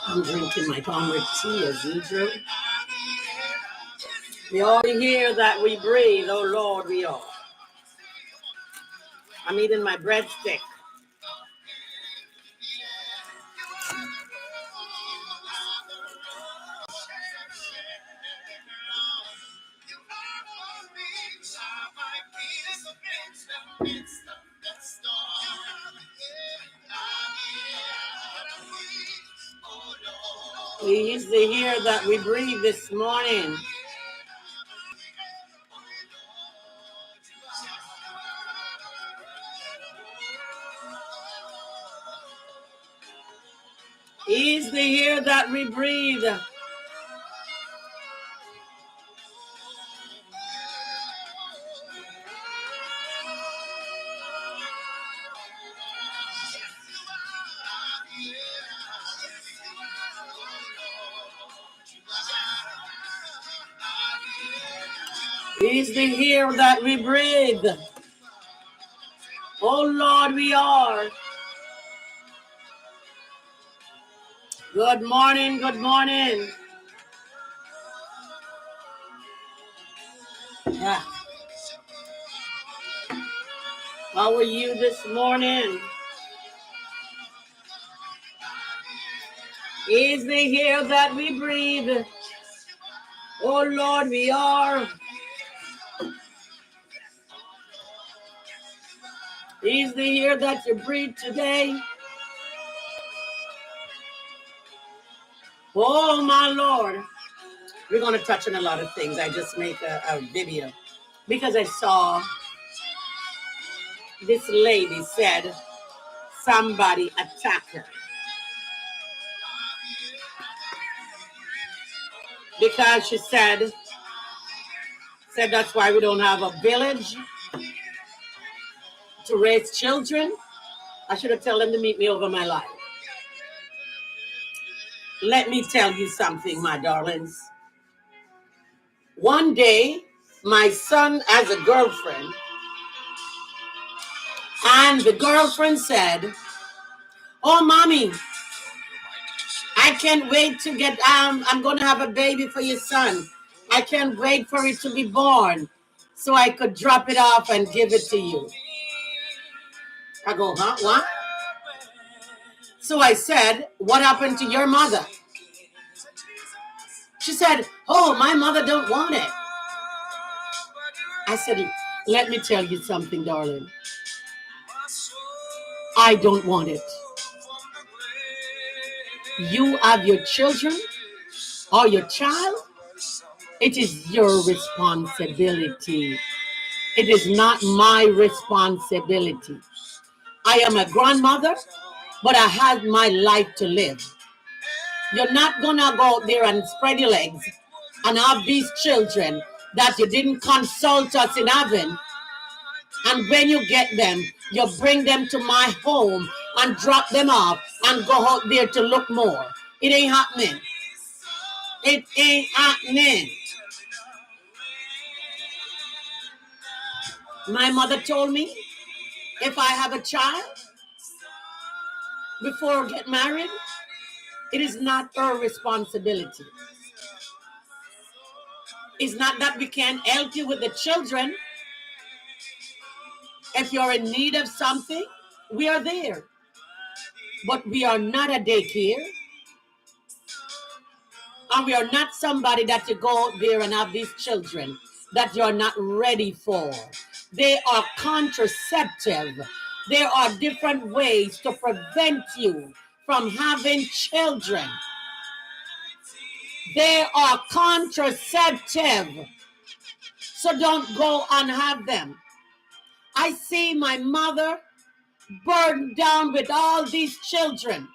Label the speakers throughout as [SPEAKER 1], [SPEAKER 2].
[SPEAKER 1] I'm drinking my turmeric tea as usual. We all hear that we breathe, oh Lord, we all. I'm eating my breadstick. We used to hear that we breathe this morning. He's the air that we breathe. He's the air that we breathe. Oh Lord, we are. Good morning, good morning. Yeah. How are you this morning? He's the air that we breathe. Oh Lord, we are. He's the air that you breathe today. Oh my Lord. We're going to touch on a lot of things. I just make a video because I saw this lady said somebody attacked her because she said that's why we don't have a village to raise children. I should have told them to meet me over my life. Let me tell you something, my darlings. One day, my son has a girlfriend, and the girlfriend said, "Oh, mommy, I can't wait to get, I'm going to have a baby for your son. I can't wait for it to be born so I could drop it off and give it to you." I go, huh? What? So I said, "What happened to your mother?" She said, "Oh, my mother don't want it." I said, "Let me tell you something, darling. I don't want it. You have your children or your child. It is your responsibility. It is not my responsibility. I am a grandmother, but I have my life to live. You're not going to go out there and spread your legs and have these children that you didn't consult us in heaven. And when you get them, you bring them to my home and drop them off and go out there to look more. It ain't happening. It ain't happening." My mother told me if I have a child before I get married, it is not her responsibility. It's not that we can't help you with the children. If you're in need of something, we are there. But we are not a daycare. And we are not somebody that you go out there and have these children that you're not ready for. They are contraceptive. There are different ways to prevent you from having children. They are contraceptive. So don't go and have them. I see my mother burdened down with all these children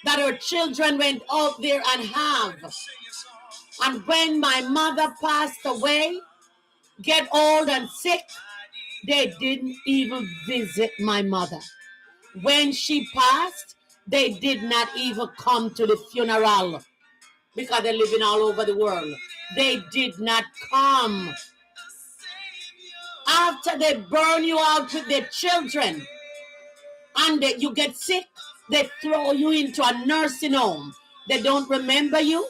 [SPEAKER 1] that her children went out there and have. And when my mother passed away, get old and sick, they didn't even visit my mother. When she passed, they did not even come to the funeral because they're living all over the world. They did not come. After they burn you out with their children and you get sick, they throw you into a nursing home. They don't remember you.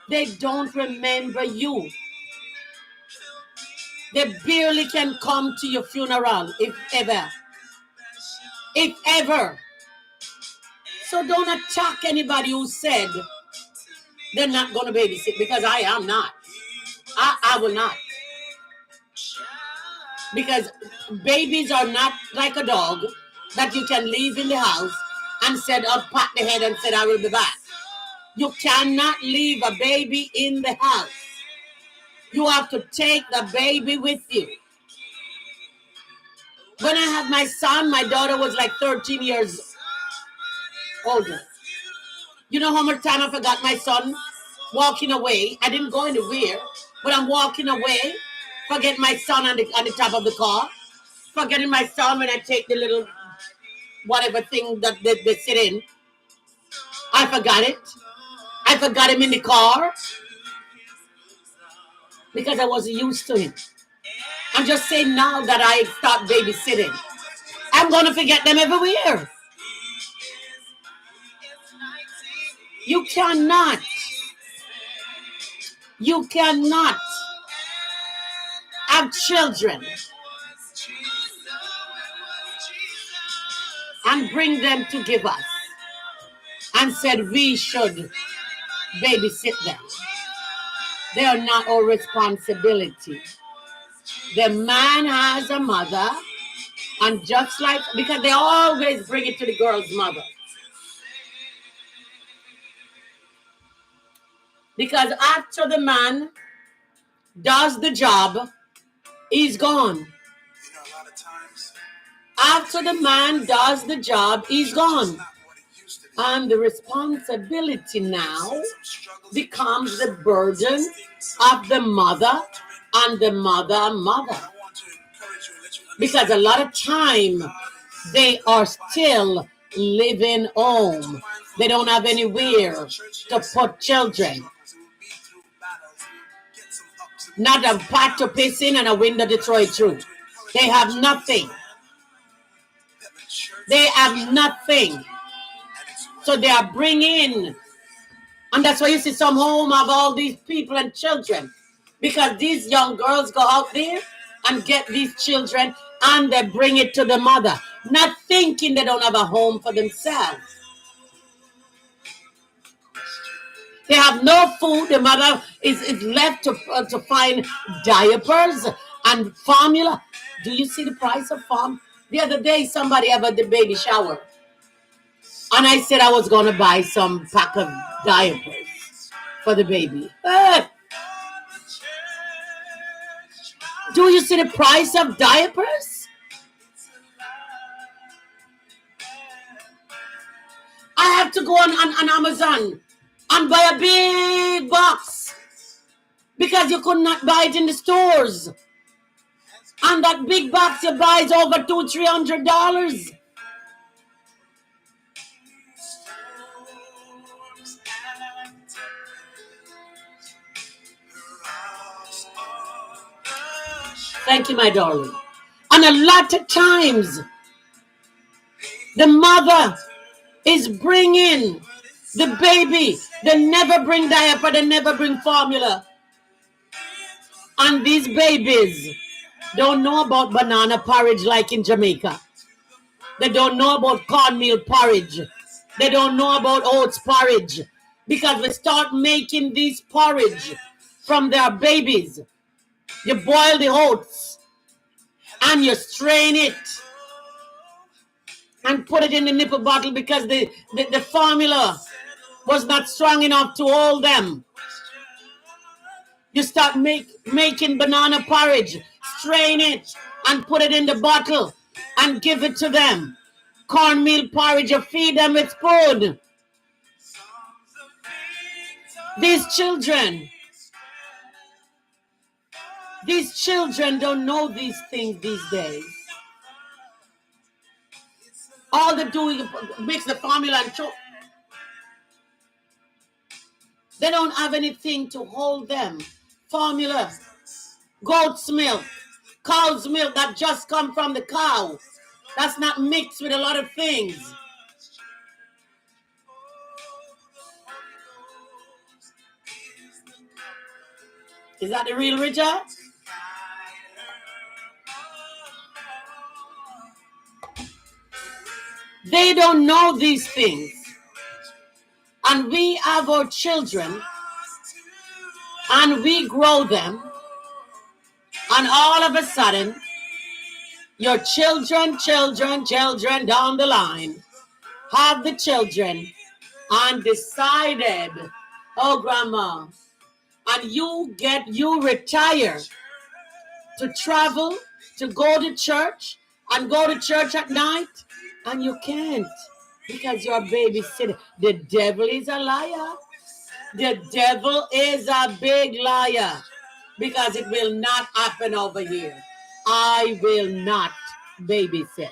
[SPEAKER 1] They don't remember you. They barely can come to your funeral, if ever. If ever. So don't attack anybody who said they're not going to babysit, because I am not. I will not. Because babies are not like a dog that you can leave in the house and said, I'll pat the head and said, I will be back. You cannot leave a baby in the house. You have to take the baby with you. When I had my son, my daughter was like 13 years older. You know how much time I forgot my son walking away? I didn't go anywhere, but I'm walking away, forget my son on the top of the car, forgetting my son when I take the little whatever thing that they sit in. I forgot it. I forgot him in the car because I wasn't used to him. I'm just saying now that I start babysitting, I'm going to forget them everywhere. You cannot have children and bring them to give us and said we should babysit them. They are not our responsibility. The man has a mother, and just like, because they always bring it to the girl's mother. Because after the man does the job, he's gone. After the man does the job, he's gone. And the responsibility now becomes the burden of the mother and the mother. Because a lot of time they are still living home. They don't have anywhere to put children. Not a pot to piss in and a window to throw it through. They have nothing. They have nothing. So they are bringing, and that's why you see some home have all these people and children, because these young girls go out there and get these children and they bring it to the mother, not thinking they don't have a home for themselves. They have no food. The mother is left to find diapers and formula. Do you see the price of formula? The other day, somebody had a baby shower. And I said I was going to buy some pack of diapers for the baby. Do you see the price of diapers? I have to go on Amazon and buy a big box because you could not buy it in the stores. And that big box you buy is over $200-300. Thank you, my darling. And a lot of times, the mother is bringing the baby. They never bring diaper. They never bring formula. And these babies don't know about banana porridge like in Jamaica. They don't know about cornmeal porridge. They don't know about oats porridge. Because we start making these porridge from their babies. You boil the oats and you strain it and put it in the nipple bottle because the formula was not strong enough to hold them. You start making banana porridge, strain it and put it in the bottle and give it to them. Cornmeal porridge, you feed them with spoon. These children don't know these things these days. All they do is mix the formula and choke. They don't have anything to hold them. Formula, goat's milk, cow's milk that just come from the cow. That's not mixed with a lot of things. Is that the real Richard? They don't know these things. And we have our children and we grow them. And all of a sudden, your children down the line have the children and decided, oh, grandma, and you retire to travel, to go to church and go to church at night, and you can't because you're babysitting. The devil is a liar. The devil is a big liar because it will not happen over here. I will not babysit.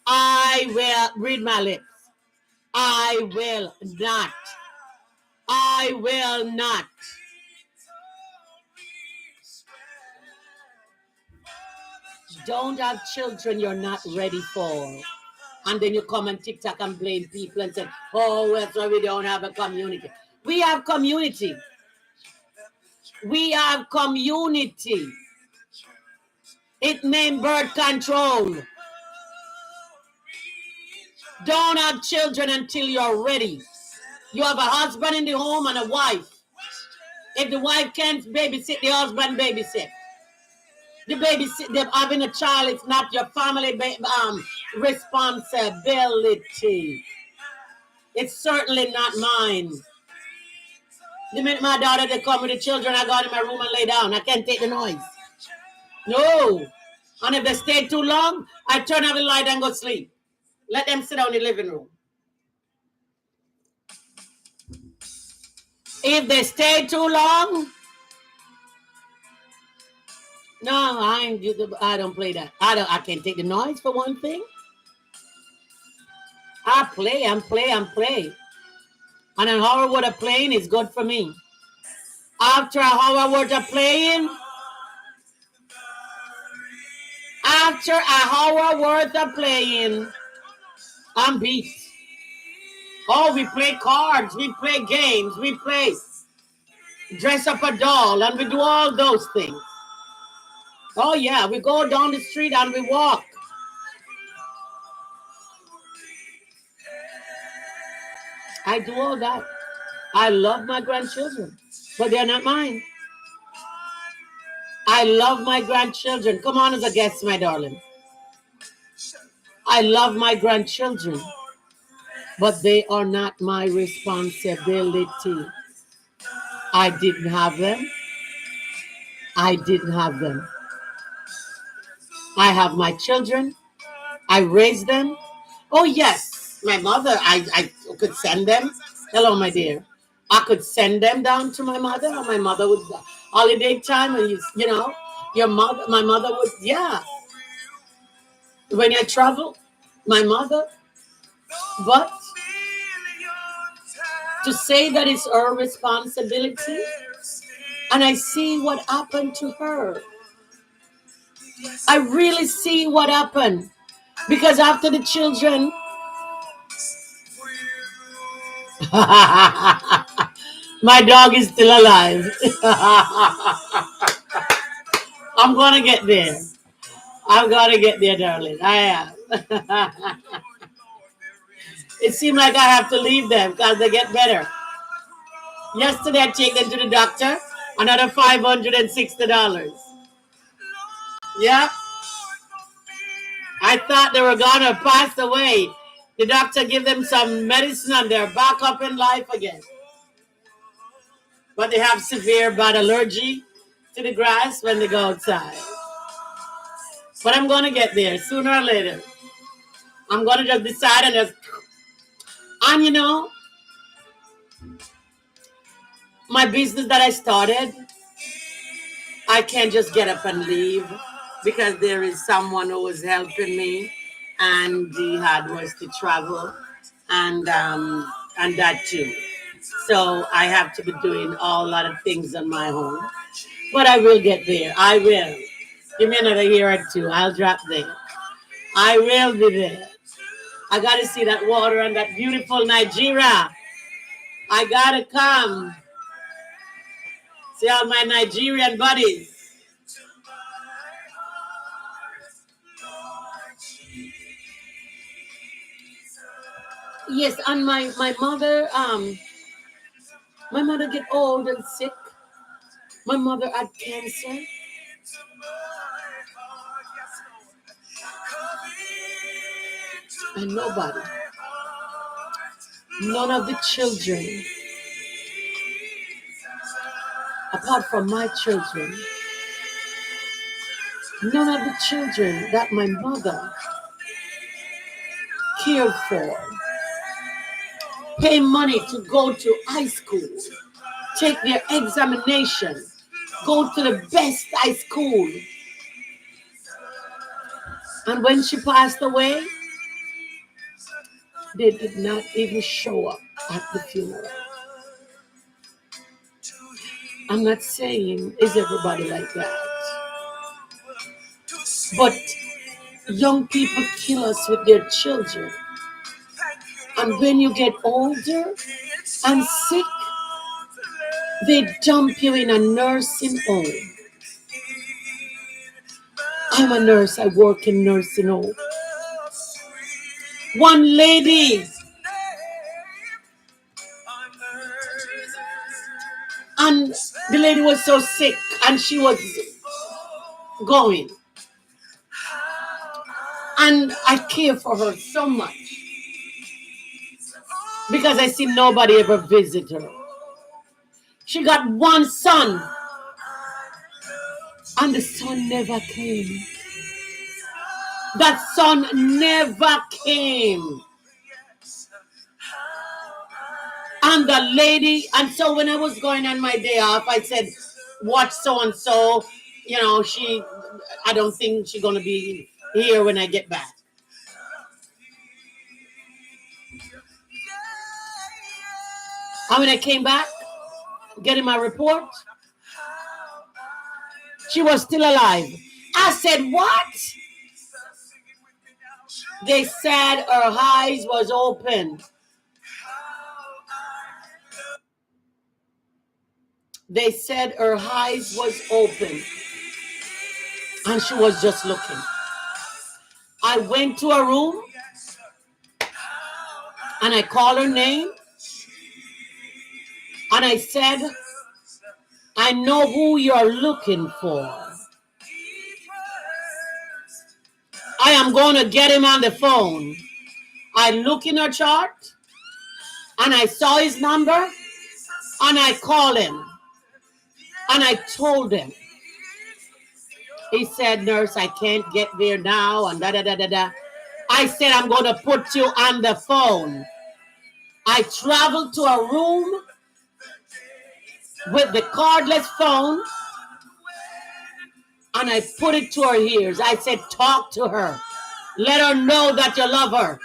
[SPEAKER 1] I will read my lips. I will not. I will not. Don't have children you're not ready for. And then you come and TikTok and blame people and say, oh, that's why we don't have a community. We have community. We have community. It named birth control. Don't have children until you're ready. You have a husband in the home and a wife. If the wife can't babysit, the husband babysit. The babysit, them having a child, it's not your family responsibility. It's certainly not mine. The minute my daughter they come with the children, I go in my room and lay down. I can't take the noise. No. And if they stay too long, I turn off the light and go sleep. Let them sit down in the living room. If they stay too long, no, I don't play that. I can't take the noise for one thing. I play. And an hour worth of playing is good for me. After an hour worth of playing, I'm beat. Oh, we play cards, we play games, we play dress up a doll, and we do all those things. Oh, yeah, we go down the street and we walk. I do all that. I love my grandchildren, but they're not mine. I love my grandchildren. Come on as a guest, my darling. I love my grandchildren, but they are not my responsibility. I didn't have them. I have my children. I raised them. Oh, yes, my mother, I could send them. Hello, my dear. I could send them down to my mother, or my mother would, holiday time, and my mother would, yeah. When I travel, my mother, but to say that it's her responsibility, and I see what happened to her. I really see what happened. Because after the children, my dog is still alive. I'm going to get there. Darling. I am. It seemed like I have to leave them because they get better. Yesterday, I take them to the doctor. Another $560. Yeah. I thought they were going to pass away. The doctor gave them some medicine and they're back up in life again. But they have severe bad allergy to the grass when they go outside. But I'm going to get there sooner or later. I'm going to just decide and just... And you know, my business that I started, I can't just get up and leave because there is someone who is helping me, and the hard was to travel and that too. So I have to be doing a lot of things on my own. But I will get there. I will. Give me another year or two. I'll drop there. I will be there. I got to see that water and that beautiful Nigeria. I got to come. See all my Nigerian buddies. Yes, and my mother get old and sick. My mother had cancer. And nobody, none of the children, apart from my children, none of the children that my mother cared for, pay money to go to high school, take their examination, go to the best high school. And when she passed away, they did not even show up at the funeral. I'm not saying is everybody like that. But young people kill us with their children. And when you get older and sick, they dump you in a nursing home. I'm a nurse. I work in nursing home. One lady, and the lady was so sick, and she was going. And I care for her so much because I see nobody ever visit her. She got one son, and the son never came. That son never came. And the lady, and so when I was going on my day off, I said, watch so-and-so, you know, I don't think she's going to be here when I get back. And when I came back, getting my report, she was still alive. I said, what? They said her eyes was open. They said her eyes was open. And she was just looking. I went to her room and I called her name. And I said, I know who you're looking for. I am going to get him on the phone. I look in her chart and I saw his number and I called him and I told him. He said, nurse, I can't get there now and da-da-da-da-da. I said, I'm going to put you on the phone. I traveled to a room with the cordless phone and I put it to her ears. I said, talk to her. Let her know that you love her.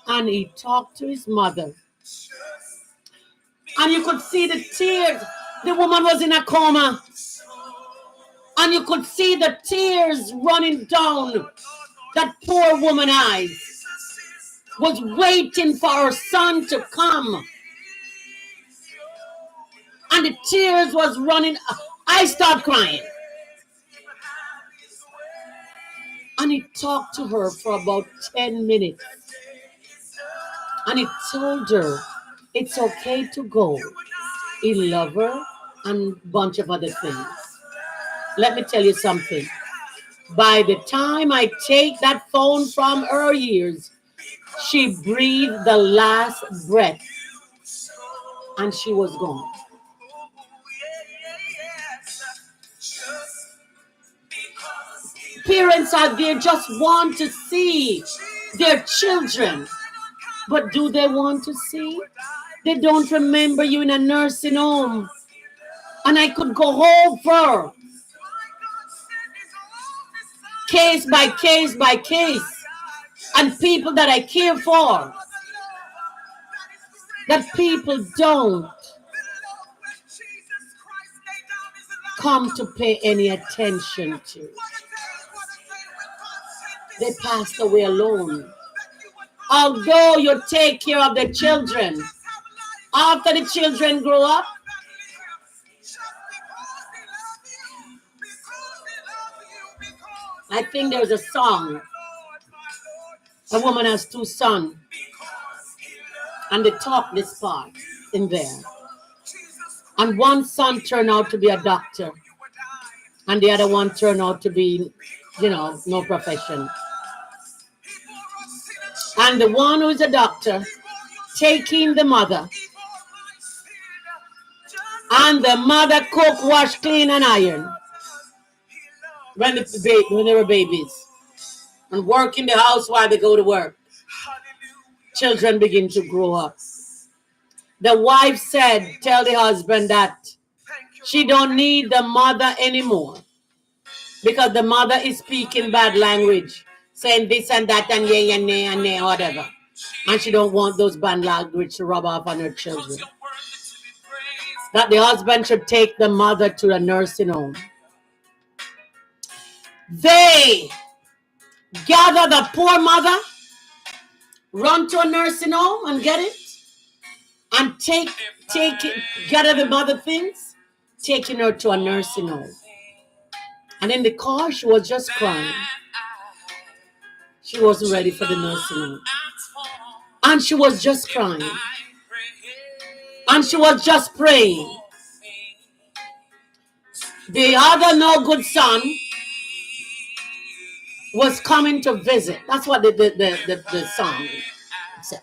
[SPEAKER 1] And he talked to his mother. And you could see the tears. The woman was in a coma. And you could see the tears running down that poor woman's eyes. Was waiting for her son to come. And the tears was running. I started crying. And he talked to her for about 10 minutes. And he told her it's okay to go. He loved her and a bunch of other things. Let me tell you something. By the time I take that phone from her ears, she breathed the last breath. And she was gone. Parents out there just want to see their children. But do they want to see? They don't remember you in a nursing home. And I could go over case by case by case. And people that I care for. That people don't come to pay any attention to. They passed away alone. Although you take care of the children, after the children grow up, I think there's a song. A woman has two sons, and they talk this part in there. And one son turned out to be a doctor, and the other one turned out to be, no profession. And the one who is a doctor taking the mother, and the mother cook, wash, clean, and iron when they were babies, and work in the house while they go to work. Children begin to grow up. The wife said, tell the husband that she don't need the mother anymore because the mother is speaking bad language, saying this and that and yeah and nay and nay, whatever. And she don't want those bad language to rub off on her children. That the husband should take the mother to a nursing home. They gather the poor mother, run to a nursing home and get it, and gather the mother things, taking her to a nursing home. And in the car, she was just crying. She wasn't ready for the nursing home. And she was just crying. And she was just praying. The other no good son was coming to visit. That's what the song said.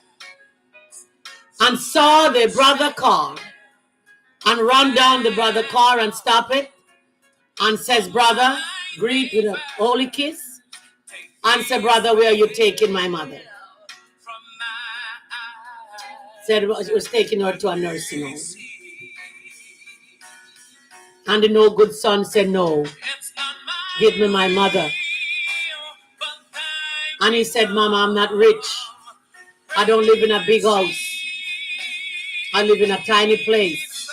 [SPEAKER 1] And saw the brother car and run down the brother car and stop it and says, brother, greet with a holy kiss and say, brother, where are you taking my mother? Said it was taking her to a nursing home. And the no good son said, no, give me my mother. And he said, Mama, I'm not rich. I don't live in a big house. I live in a tiny place.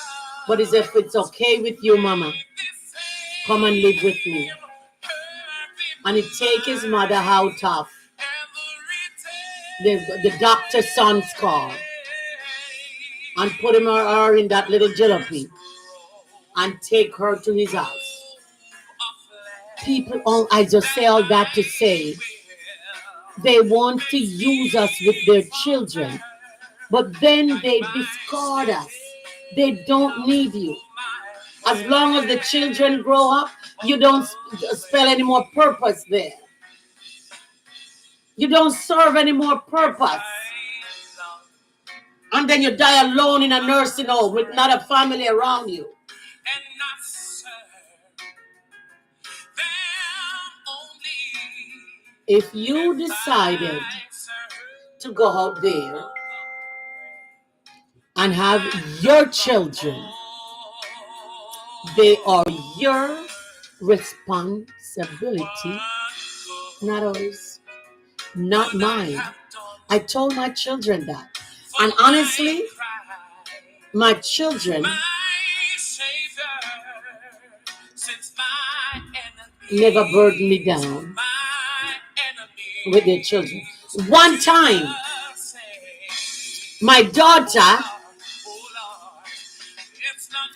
[SPEAKER 1] But he said, if it's okay with you, Mama, come and live with me. And he take his mother out of the doctor's son's car and put him or her in that little jalopy and take her to his house. People, I just say all that to say, they want to use us with their children, but then they discard us. They don't need you. As long as the children grow up, you don't spell any more purpose there. You don't serve any more purpose. And then you die alone in a nursing home with not a family around you. If you decided to go out there and have your children, they are your responsibility, not ours, not mine. I told my children that. And honestly, my children never burdened me down with their children. One time, my daughter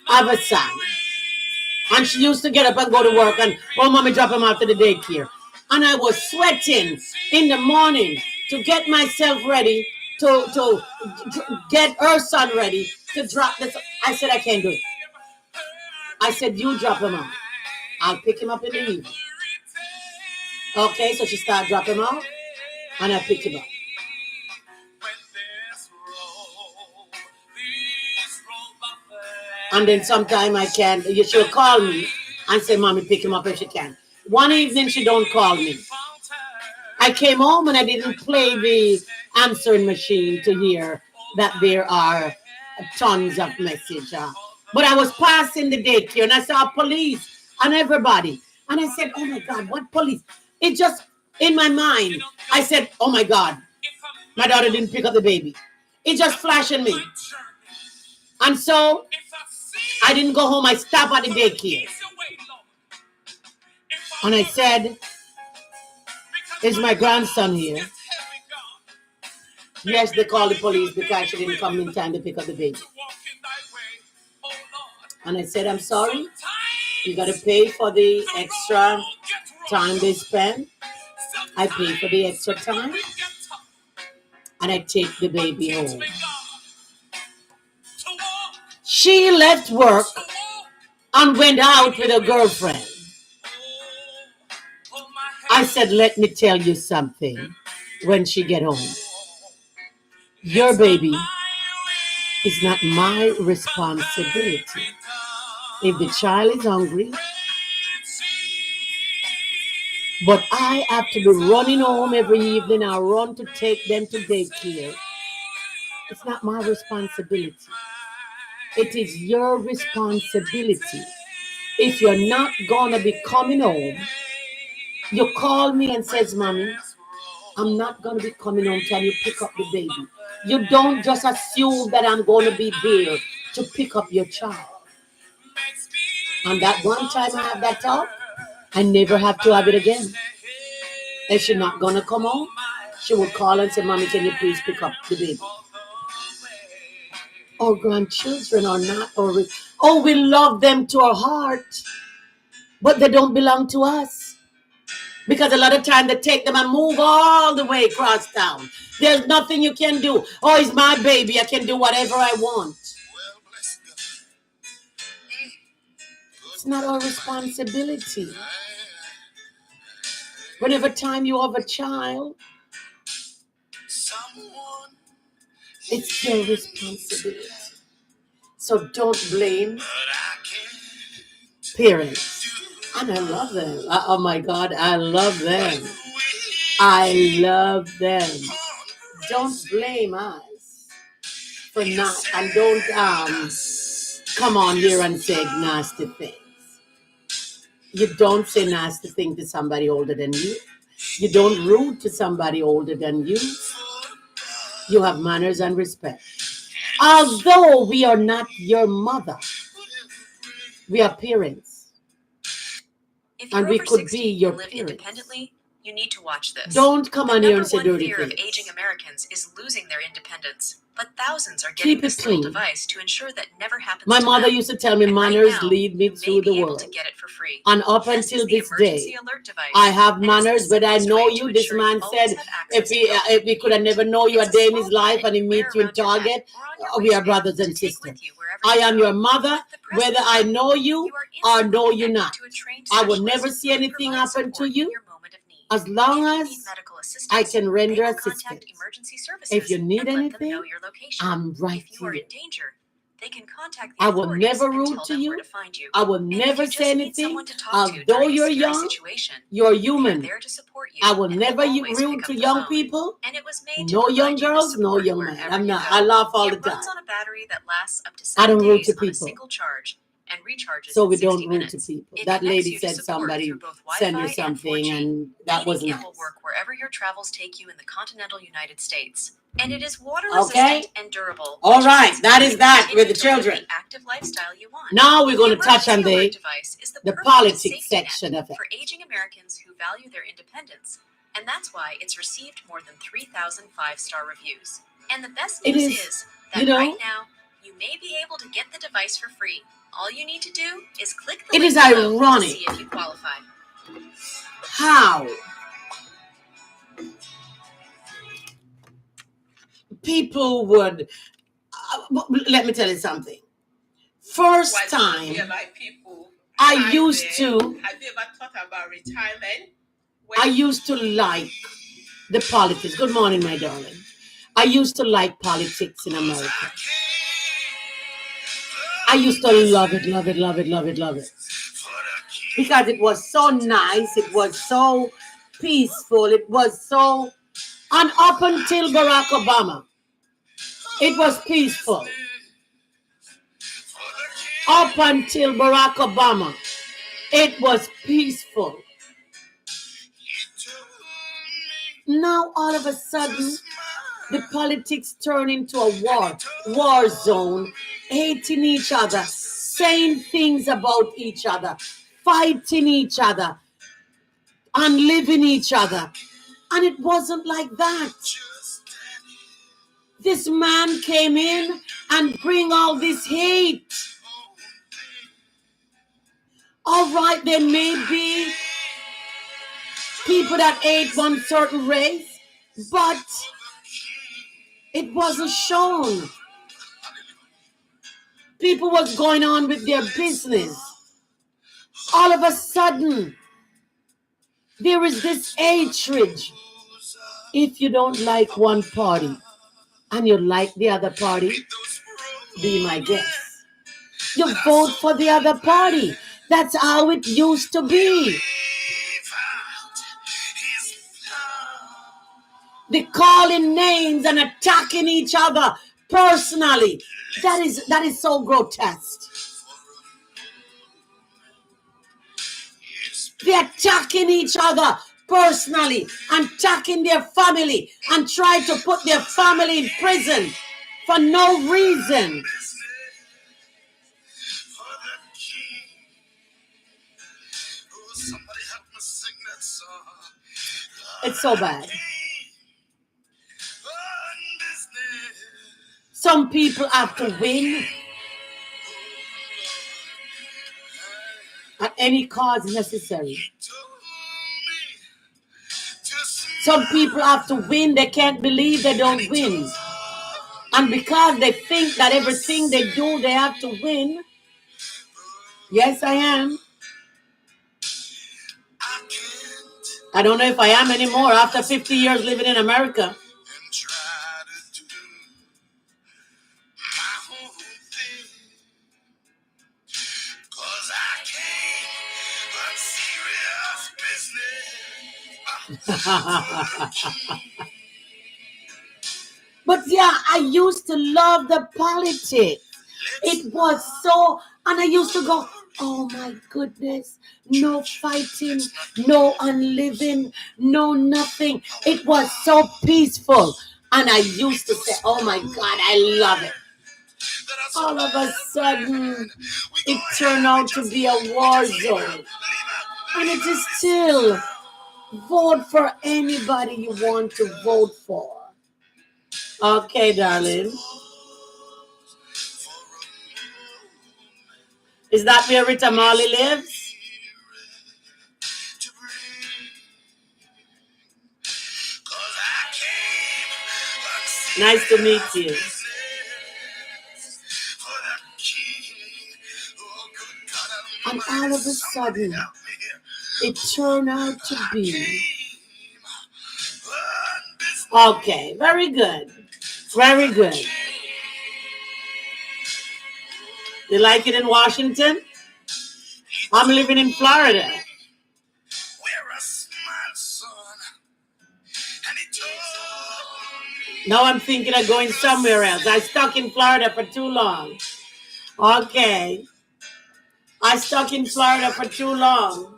[SPEAKER 1] have a son, and she used to get up and go to work, and mommy drop him off to the daycare. And I was sweating in the morning to get myself ready to get her son ready to drop this. I said, I can't do it. I said, you drop him off. I'll pick him up in the evening. Okay, so she started dropping him off, and I picked him up. And then sometime she'll call me and say, Mommy, pick him up if she can. One evening, she don't call me. I came home and I didn't play the answering machine to hear that there are tons of messages. But I was passing the daycare and I saw police and everybody. And I said, oh my God, what police? It just, in my mind, I said, oh my God, my daughter didn't pick up the baby. It just flashed in me. And so I didn't go home. I stopped at the daycare. And I said, is my grandson here? Yes, they called the police because she didn't come in time to pick up the baby. And I said, I'm sorry. You got to pay for the extra time they spend, I pay for the extra time, and I take the baby home. She left work and went out with a girlfriend. I said, let me tell you something when she get home. Your baby is not my responsibility. If the child is hungry, but I have to be running home every evening, I run to take them to daycare. It's not my responsibility. It is your responsibility. If you're not gonna be coming home, you call me and says, Mommy, I'm not gonna be coming home. Can you pick up the baby? You don't just assume that I'm gonna be there to pick up your child. And that one time I have that talk, I never have to have it again. If she's not gonna come home, she would call and say, Mommy, can you please pick up the baby? Our grandchildren are not our... Oh, we love them to our heart, but they don't belong to us. Because a lot of time they take them and move all the way across town. There's nothing you can do. Oh, it's my baby. I can do whatever I want. It's not our responsibility. Whenever time you have a child, it's your responsibility. So don't blame parents. And I love them. Oh my God, I love them. I love them. Don't blame us for not, and don't come on here and say nasty things. You don't say nasty things to somebody older than you. You don't rude to somebody older than you. You have manners and respect. Although we are not your mother, we are parents. And we could be your parents.
[SPEAKER 2] You need to watch this.
[SPEAKER 1] Don't come on here and say dirty things.
[SPEAKER 2] The number one fear of aging Americans is losing their independence, but thousands are getting this little device to ensure that never happens.
[SPEAKER 1] My mother used to tell me manners lead me through the world.
[SPEAKER 2] To get it for free.
[SPEAKER 1] And up until this day, I have manners, but I know you. This man said, if we could have never known you a day in his life and he meet you in Target, we are brothers and sisters. I am your mother, whether I know you or know you not. I will never see anything happen to you. As long as I can render assistance. If you need anything, I'm right here.
[SPEAKER 2] They can contact
[SPEAKER 1] I will never rude to you. I will never say anything. Although you're young, you're human. I will never rude to young people. No young girls, no young men. I'm not. I laugh all the time. I don't rude to people.
[SPEAKER 2] And recharges
[SPEAKER 1] so we don't rude to people. That lady said somebody send her something, and that was nice.
[SPEAKER 2] It will work wherever your travels take you in the continental United States. And it is water resistant and durable.
[SPEAKER 1] All right, that is that with the children.
[SPEAKER 2] Active lifestyle you want.
[SPEAKER 1] Now we're going to touch on the politics section of it.
[SPEAKER 2] For aging Americans who value their independence. And that's why it's received more than 3,000 5-star reviews. And the best news is that right now, you may be able to get the device for free. All you need to do is click the link below to see if you qualify.
[SPEAKER 1] How people would let me tell you something. First time I used to.
[SPEAKER 3] Have you ever thought about retirement?
[SPEAKER 1] I used to like the politics. Good morning, my darling. I used to like politics in America. I used to love it. Because it was so nice. It was so peaceful. It was so... And up until Barack Obama, it was peaceful. Up until Barack Obama, it was peaceful. Now, all of a sudden, the politics turn into a war zone, hating each other, saying things about each other, fighting each other, and living each other. And it wasn't like that. This man came in and bring all this hate. All right, there may be people that ate one certain race, but it wasn't shown. People was going on with their business. All of a sudden, there is this hatred. If you don't like one party and you like the other party, be my guest. You vote for the other party. That's how it used to be. They calling names and attacking each other personally. That is so grotesque. They're attacking each other personally and attacking their family and trying to put their family in prison for no reason. It's so bad. Some people have to win at any cost necessary. Some people have to win. They can't believe they don't win. And because they think that everything they do, they have to win. Yes, I am. I don't know if I am anymore after 50 years living in America. But yeah, I used to love the politics. It was so, and I used to go, oh my goodness, no fighting, no unliving, no nothing. It was so peaceful. And I used to say, oh my God, I love it. All of a sudden, it turned out to be a war zone. And it is still, vote for anybody you want to vote for. Okay, darling. Is that where Rita Marley lives? Nice to meet you. And all of a sudden, it turned out to be. Okay, very good. Very good. You like it in Washington? I'm living in Florida. Now I'm thinking of going somewhere else. I stuck in Florida for too long. Okay. I stuck in Florida for too long.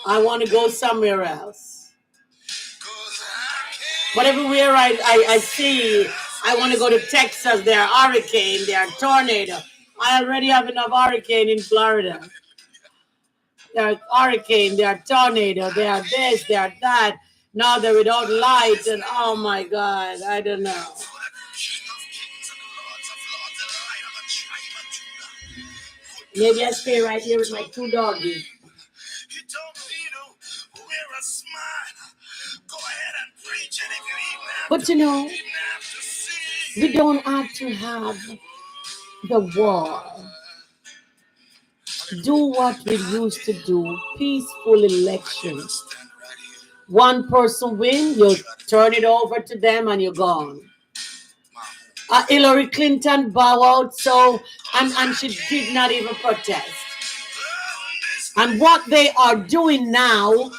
[SPEAKER 1] I want to go somewhere else. But everywhere I see, I want to go to Texas. There are hurricanes, there are tornadoes. I already have enough hurricane in Florida. There are hurricanes, there are tornadoes, there are this, there are that. Now they're without light, and oh my God, I don't know. Maybe I stay right here with my two doggies. But you know, we don't have to have the war. Do what we used to do, peaceful elections. One person win, you turn it over to them and you're gone. Hillary Clinton bow out, so and she did not even protest. And what they are doing now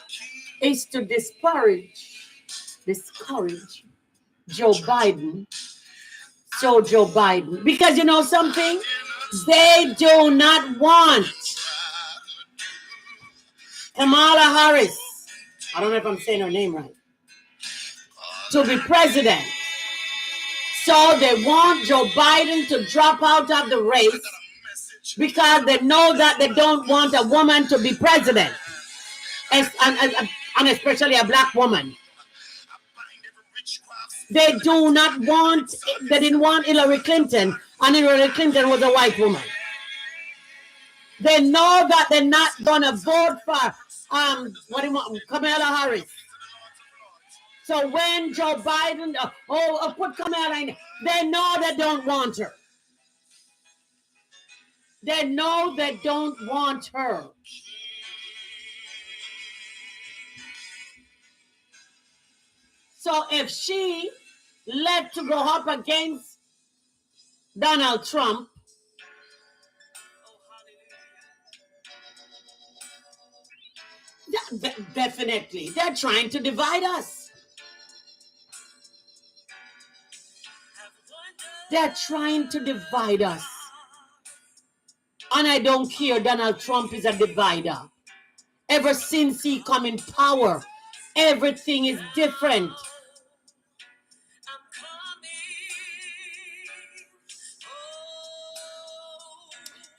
[SPEAKER 1] is to discourage Joe Biden. So Joe Biden, because you know something, they do not want Kamala Harris, I don't know if I'm saying her name right, to be president. So they want Joe Biden to drop out of the race because they know that they don't want a woman to be president, and especially a black woman. They didn't want Hillary Clinton and Hillary Clinton was a white woman. They know that they're not gonna vote for Kamala Harris. So when Joe Biden put Kamala in, they know they don't want her. They know they don't want her. So if she led to go up against Donald Trump, definitely they're trying to divide us. They're trying to divide us. And I don't care, Donald Trump is a divider. Ever since he come in power, everything is different.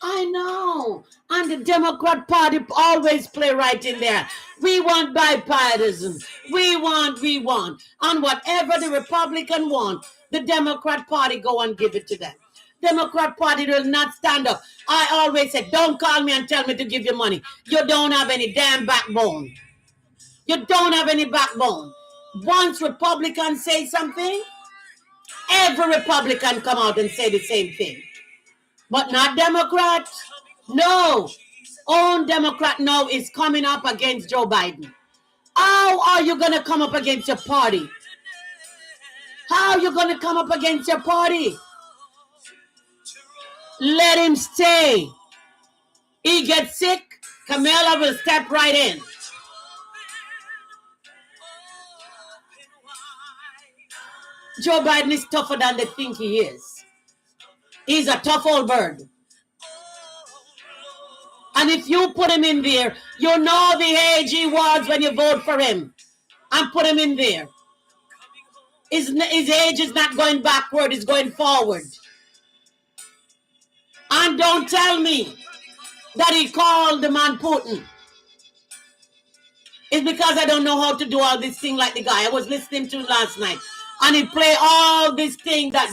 [SPEAKER 1] I know. And the Democrat Party always play right in there. We want bipartisan. We want. And whatever the Republican want, the Democrat Party go and give it to them. Democrat Party will not stand up. I always say, don't call me and tell me to give you money. You don't have any damn backbone. You don't have any backbone. Once Republicans say something, every Republican come out and say the same thing. But not Democrat. No. Own Democrat now is coming up against Joe Biden. How are you going to come up against your party? How are you going to come up against your party? Let him stay. He gets sick, Kamala will step right in. Joe Biden is tougher than they think he is. He's a tough old bird. And if you put him in there, you know the age he was when you vote for him. And put him in there. His age is not going backward, it's going forward. And don't tell me that he called the man Putin. It's because I don't know how to do all this thing like the guy I was listening to last night. And he play all this thing that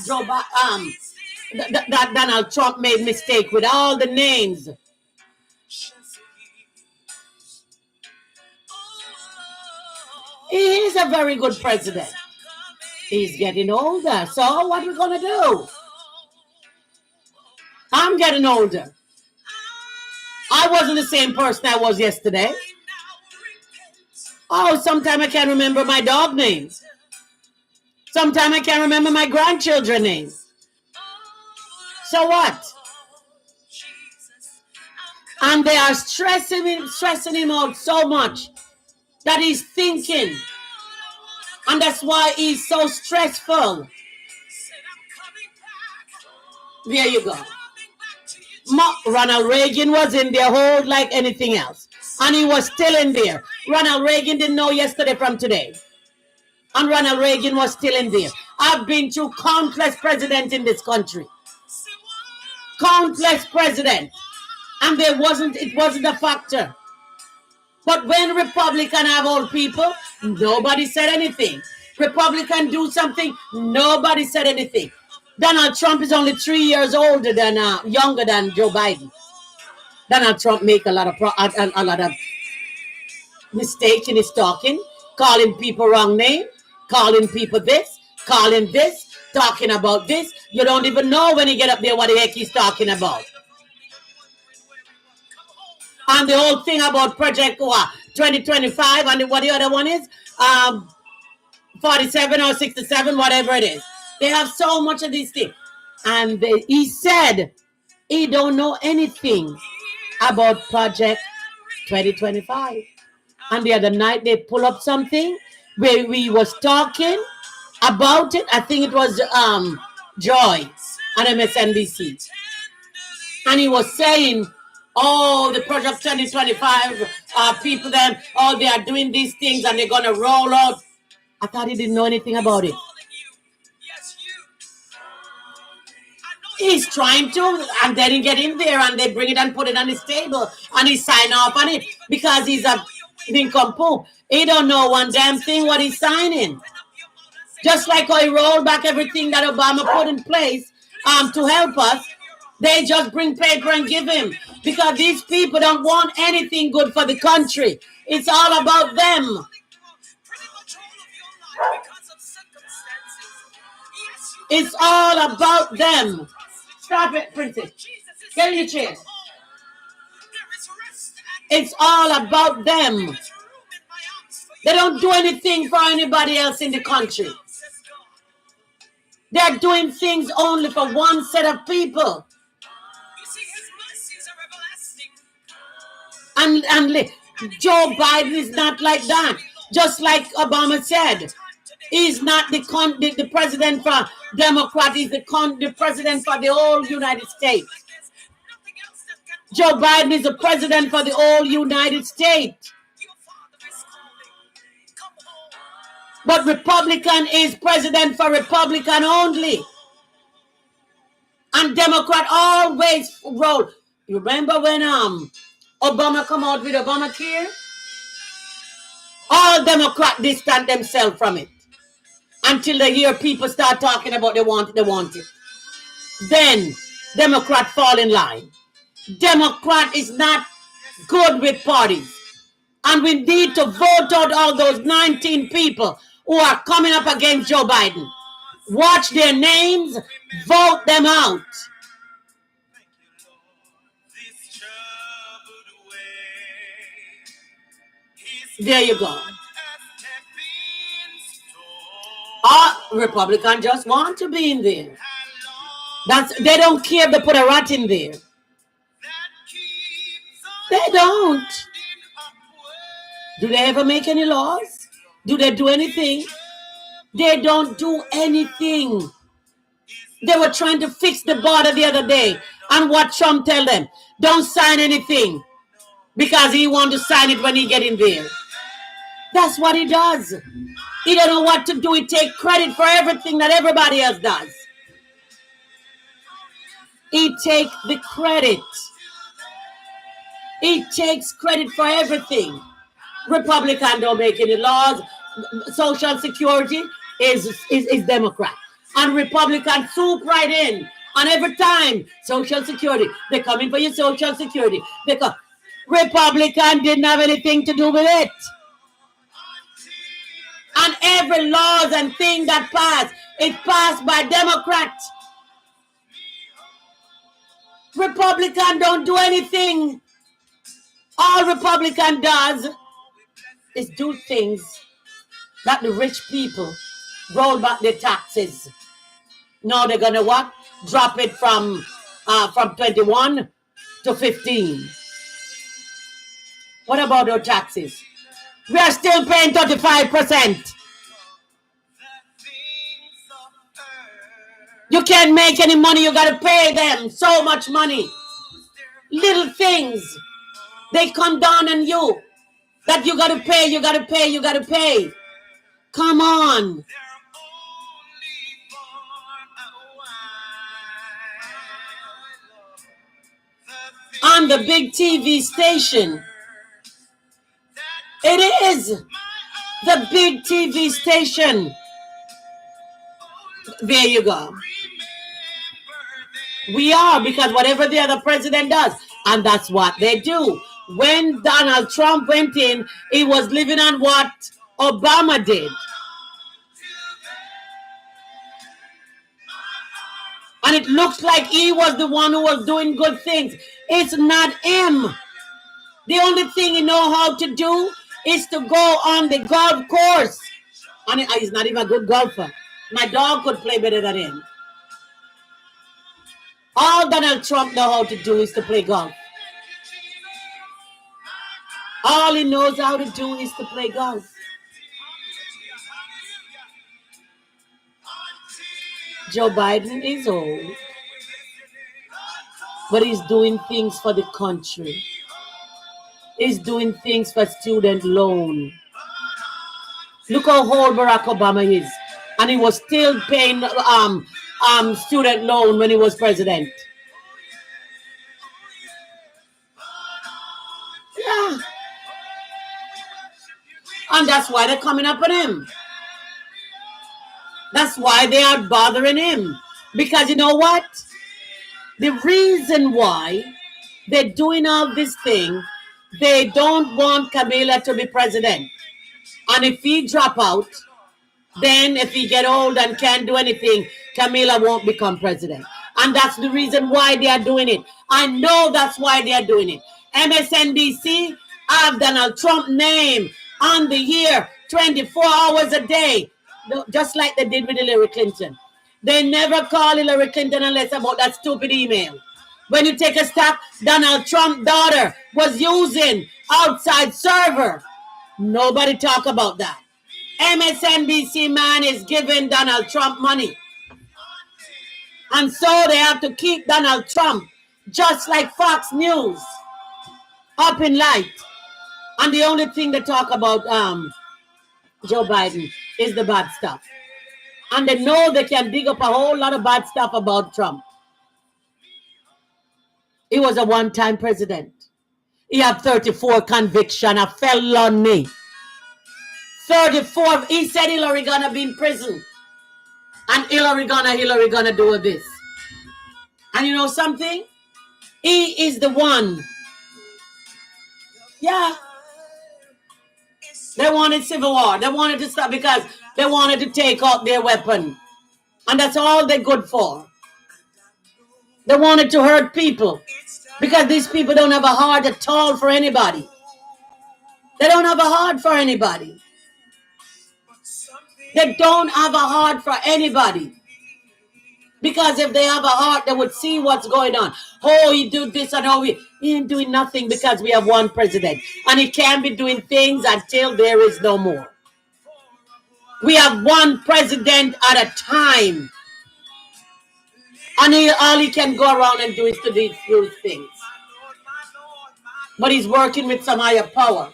[SPEAKER 1] that Donald Trump made mistake with all the names. He is a very good president. He's getting older. So what are we going to do? I'm getting older. I wasn't the same person I was yesterday. Oh, sometimes I can't remember my dog names. Sometimes I can't remember my grandchildren's names. So what? And they are stressing him out so much that he's thinking. And that's why he's so stressful. There you go. Ronald Reagan was in there hold like anything else. And he was still in there. Ronald Reagan didn't know yesterday from today. And Ronald Reagan was still in there. I've been through countless presidents in this country. Countless presidents. And it wasn't a factor. But when Republicans have old people, nobody said anything. Republicans do something, nobody said anything. Donald Trump is only 3 years younger than Joe Biden. Donald Trump make a lot of mistakes in his talking, calling people wrong name, calling people this, calling this, talking about this. You don't even know when he get up there what the heck he's talking about. And the whole thing about Project 2025 and what the other one is, 47 or 67, whatever it is. They have so much of these things. And he said he don't know anything about Project 2025. And the other night they pull up something where we was talking about it. I think it was Joy on MSNBC. And he was saying, oh, the Project 2025 people, then, oh, they are doing these things and they're going to roll out. I thought he didn't know anything about it. He's trying to, and then he get in there and they bring it and put it on his table and he sign off on it because he's a nincompoop. He don't know one damn thing what he's signing. Just like how he rolled back everything that Obama put in place to help us. They just bring paper and give him, because these people don't want anything good for the country. It's all about them. It's all about them. Stop it, princess. Get in your chair. It's all about them. They don't do anything for anybody else in the country. They're doing things only for one set of people. And Joe Biden is not like that. Just like Obama said, he's not the president for Democrat. He's the president for the whole United States. Joe Biden is the president for the whole United States. But Republican is president for Republican only. And Democrat always roll. You remember when Obama come out with Obamacare? All Democrats distance themselves from it until they hear people start talking about they want it. Then Democrat fall in line. Democrat is not good with parties. And we need to vote out all those 19 people who are coming up against Joe Biden. Watch their names, vote them out. There you go. Republicans just want to be in there. They don't care if they put a rat in there. They don't. Do they ever make any laws? Do they do anything? They don't do anything. They were trying to fix the border the other day. And what Trump tell them? Don't sign anything. Because he want to sign it when he get in there. That's what he does. He don't know what to do. He take credit for everything that everybody else does. He take the credit. He takes credit for everything. Republican don't make any laws. Social Security is Democrat. And Republican swoop right in. And every time, Social Security, they come in for your Social Security. Republican didn't have anything to do with it. And every laws and thing that passed, it passed by Democrats. Republican don't do anything. All Republican does is do things that the rich people roll back their taxes. Now they're gonna what? Drop it from 21 to 15. What about our taxes? We are still paying 35%. You can't make any money. You got to pay them so much money. Little things. They come down on you. That you got to pay, you got to pay, you got to pay. Come on. On the big TV station. It is the big TV station. There you go. We are, because whatever the other president does, and that's what they do. When Donald Trump went in, he was living on what Obama did. And it looks like he was the one who was doing good things. It's not him. The only thing he know how to do is to go on the golf course. And he's not even a good golfer. My dog could play better than him. All Donald Trump know how to do is to play golf. All he knows how to do is to play golf. Joe Biden is old, but he's doing things for the country. He's doing things for student loan. Look how old Barack Obama is. And he was still paying student loan when he was president. Yeah. And that's why they're coming up on him. That's why they are bothering him. Because you know what? The reason why they're doing all this thing, they don't want Camila to be president. And if he drop out, then if he get old and can't do anything, Camila won't become president. And that's the reason why they are doing it. I know that's why they are doing it. MSNBC have Donald Trump name on the year 24 hours a day, just like they did with Hillary Clinton. They never call Hillary Clinton unless about that stupid email. When you take a stop, Donald Trump's daughter was using outside server. Nobody talk about that. MSNBC man is giving Donald Trump money. And so they have to keep Donald Trump, just like Fox News, up in light. And the only thing they talk about Joe Biden is the bad stuff. And they know they can dig up a whole lot of bad stuff about Trump. He was a one-time president. He had 34 conviction, a felony. 34. He said Hillary gonna be in prison. And Hillary gonna do this. And you know something? He is the one. Yeah. They wanted civil war. They wanted to stop because they wanted to take out their weapon. And that's all they're good for. They wanted to hurt people. Because these people don't have a heart at all for anybody. They don't have a heart for anybody. They don't have a heart for anybody. Because if they have a heart, they would see what's going on. Oh, he do this and oh, he ain't doing nothing because we have one president. And he can't be doing things until there is no more. We have one president at a time. And all he can go around and do is to do these things. But he's working with some higher power.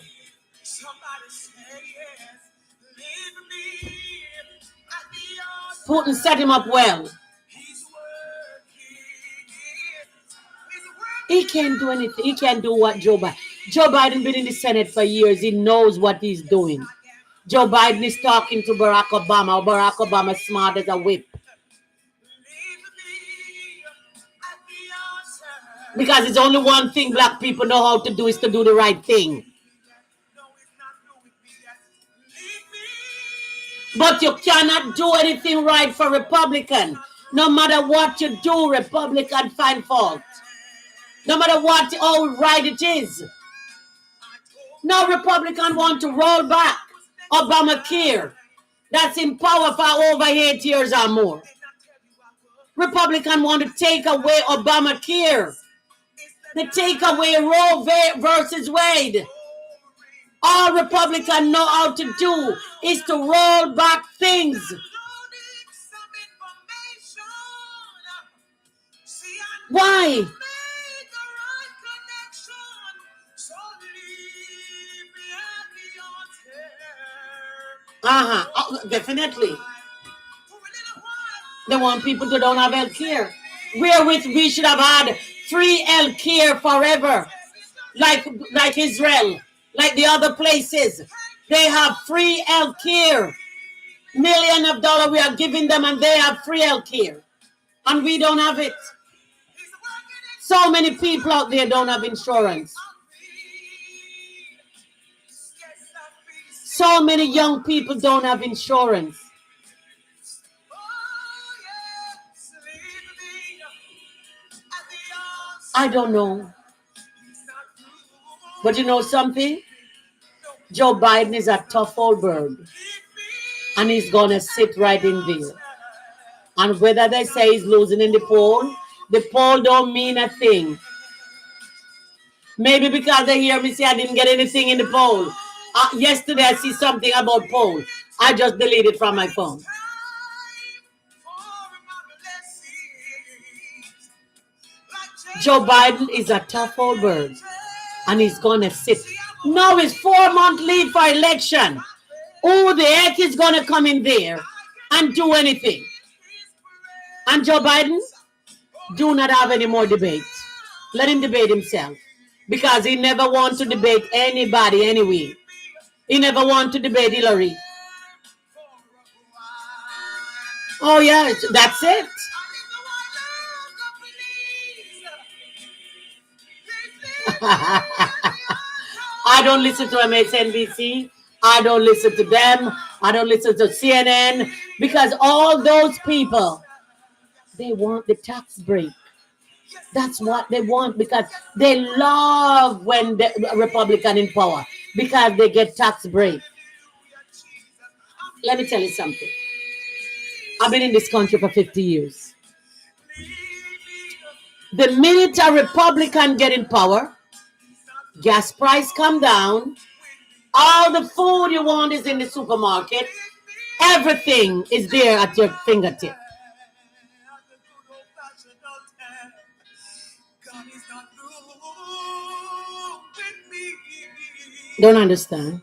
[SPEAKER 1] Putin set him up well. He can't do anything. He can't do what Joe Biden. Joe Biden been in the Senate for years. He knows what he's doing. Joe Biden is talking to Barack Obama. Barack Obama is smart as a whip. Because it's only one thing black people know how to do is to do the right thing. But you cannot do anything right for Republican. No matter what you do, Republican find fault. No matter what, how right it is. No Republican want to roll back Obamacare. That's in power for over 8 years or more. Republican want to take away Obamacare. They take away Roe versus Wade. All Republicans know how to do is to roll back things. Why? Definitely. They want people to don't have health care. Wherewith we should have had free health care forever. Like Israel. Like the other places. They have free health care. Millions of dollars we are giving them and they have free health care. And we don't have it. So many people out there don't have insurance. So many young people don't have insurance. I don't know. But you know something? Joe Biden is a tough old bird. And he's going to sit right in there. And whether they say he's losing in the poll don't mean a thing. Maybe because they hear me say I didn't get anything in the poll. Yesterday I see something about poll. I just deleted from my phone. Joe Biden is a tough old bird. And he's going to sit. Now it's 4-month lead for election. Who the heck is going to come in there and do anything? And Joe Biden, do not have any more debates. Let him debate himself. Because he never wants to debate anybody anyway. He never wants to debate Hillary. Oh, yeah, that's it. I don't listen to MSNBC. I don't listen to them. I don't listen to CNN because all those people, they want the tax break. That's what they want because they love when the Republican in power because they get tax break. Let me tell you something. I've been in this country for 50 years. The minute a Republican get in power, gas price come down, all the food you want is in the supermarket, everything is there at your fingertip. Don't understand.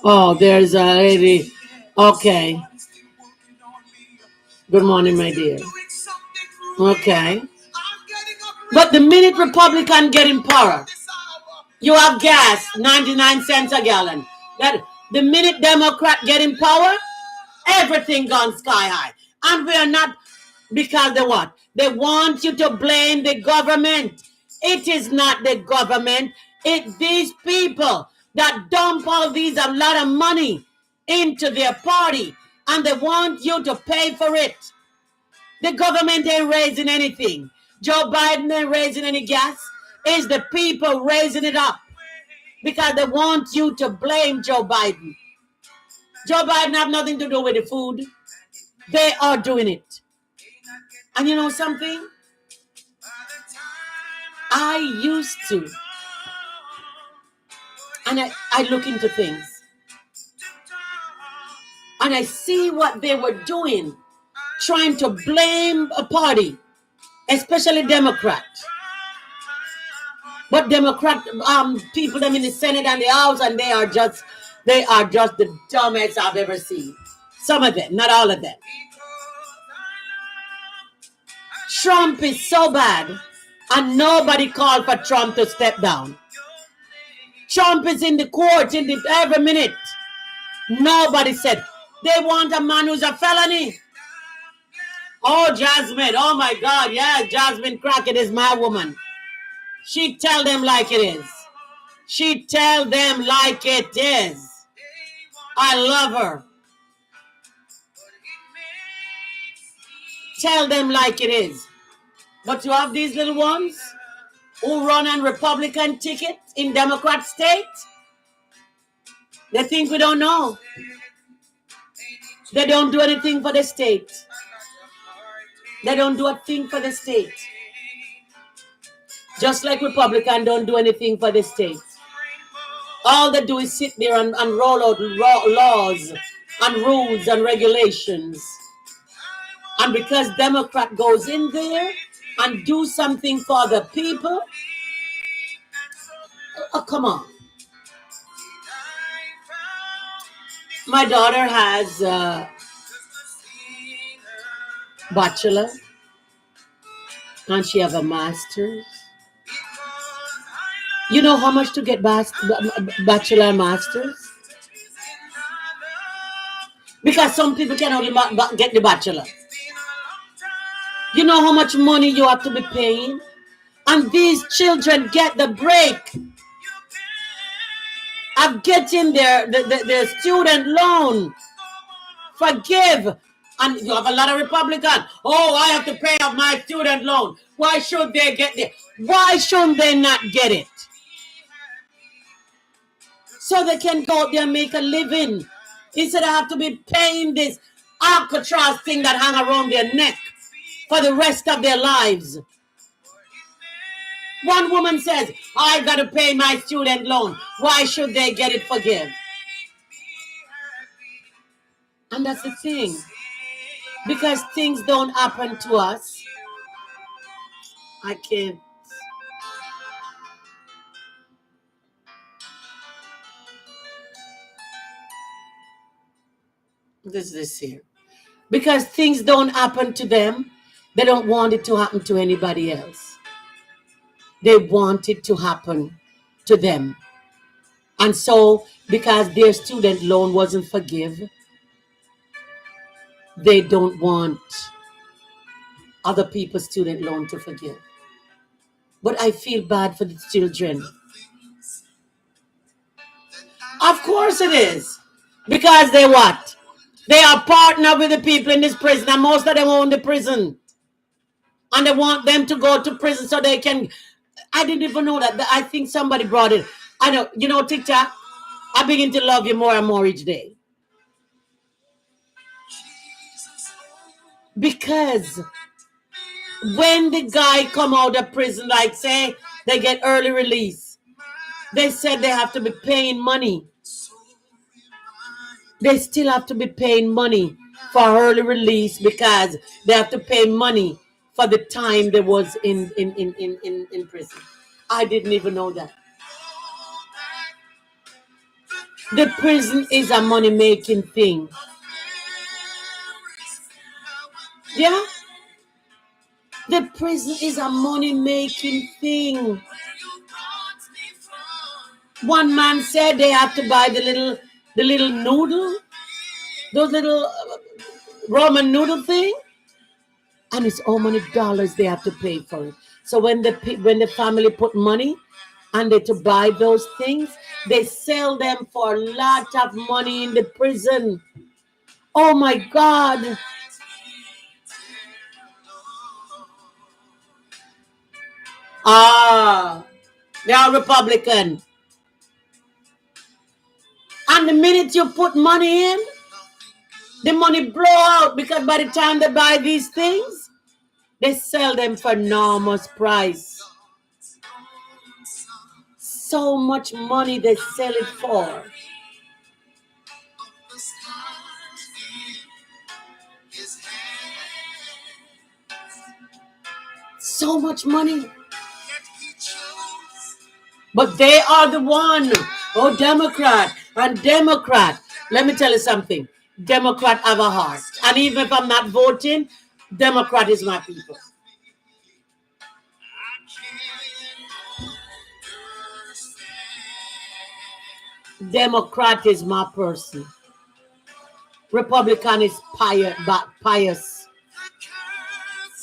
[SPEAKER 1] Oh, there's a lady. Okay. Good morning, my dear. Okay. But the minute Republican get in power, you have gas, 99 cents a gallon. That the minute Democrat get in power, everything gone sky high. And we are not, because they what? They want you to blame the government. It is not the government. It's these people that dump all these a lot of money into their party and they want you to pay for it. The government ain't raising anything. Joe Biden ain't raising any gas. It's the people raising it up because they want you to blame Joe Biden. Joe Biden have nothing to do with the food. They are doing it. And you know something? I used to. And I look into things. And I see what they were doing. Trying to blame a party. Especially Democrat. But Democrat people them in the Senate and the House, and they are just the dumbest I've ever seen. Some of them, not all of them. Trump is so bad, and nobody called for Trump to step down. Trump is in the court every minute. Nobody said they want a man who's a felony. Oh, Jasmine, oh my God, yeah, Jasmine Crockett is my woman. She tell them like it is. She tell them like it is. I love her. Tell them like it is. But you have these little ones who run on Republican ticket in Democrat state. They think we don't know. They don't do anything for the state. They don't do a thing for the state. Just like Republicans don't do anything for the state. All they do is sit there and roll out laws and rules and regulations. And because Democrat goes in there and do something for the people, oh, come on. My daughter has a bachelor and she has a master's. You know how much to get bachelor and master's? Because some people can only get the bachelor. You know how much money you have to be paying? And these children get the break of getting their student loan. Forgive. And you have a lot of Republicans. Oh, I have to pay off my student loan. Why should they get it? Why shouldn't they not get it? So they can go out there and make a living. Instead of have to be paying this Alcatraz thing that hang around their neck for the rest of their lives. One woman says, I've got to pay my student loan. Why should they get it forgiven? And that's the thing. Because things don't happen to us. I can't. This here. Because things don't happen to them, they don't want it to happen to anybody else. They want it to happen to them. And so, because their student loan wasn't forgiven, they don't want other people's student loan to forgive. But I feel bad for the children. Of course it is. Because they what? They are partner with the people in this prison, and most of them own the prison. And they want them to go to prison so they can. I didn't even know that. I think somebody brought it. I know, TikTok, I begin to love you more and more each day. Because when the guy come out of prison, like say they get early release, they said they have to be paying money. They still have to be paying money for early release because they have to pay money for the time they was in prison. I didn't even know that. The prison is a money-making thing. Yeah? The prison is a money-making thing. One man said they have to buy the little noodle, those little ramen noodle thing, and it's how many dollars they have to pay for it. So when the family put money and they to buy those things, they sell them for a lot of money in the prison. Oh my God. They are Republican. And the minute you put money in, the money blow out, because by the time they buy these things, they sell them for enormous price. So much money they sell it for. So much money. But they are the one. Oh, Democrat. And Democrat. Let me tell you something. Democrat have a heart. And even if I'm not voting, Democrat is my people. Democrat is my person. Republican is pious.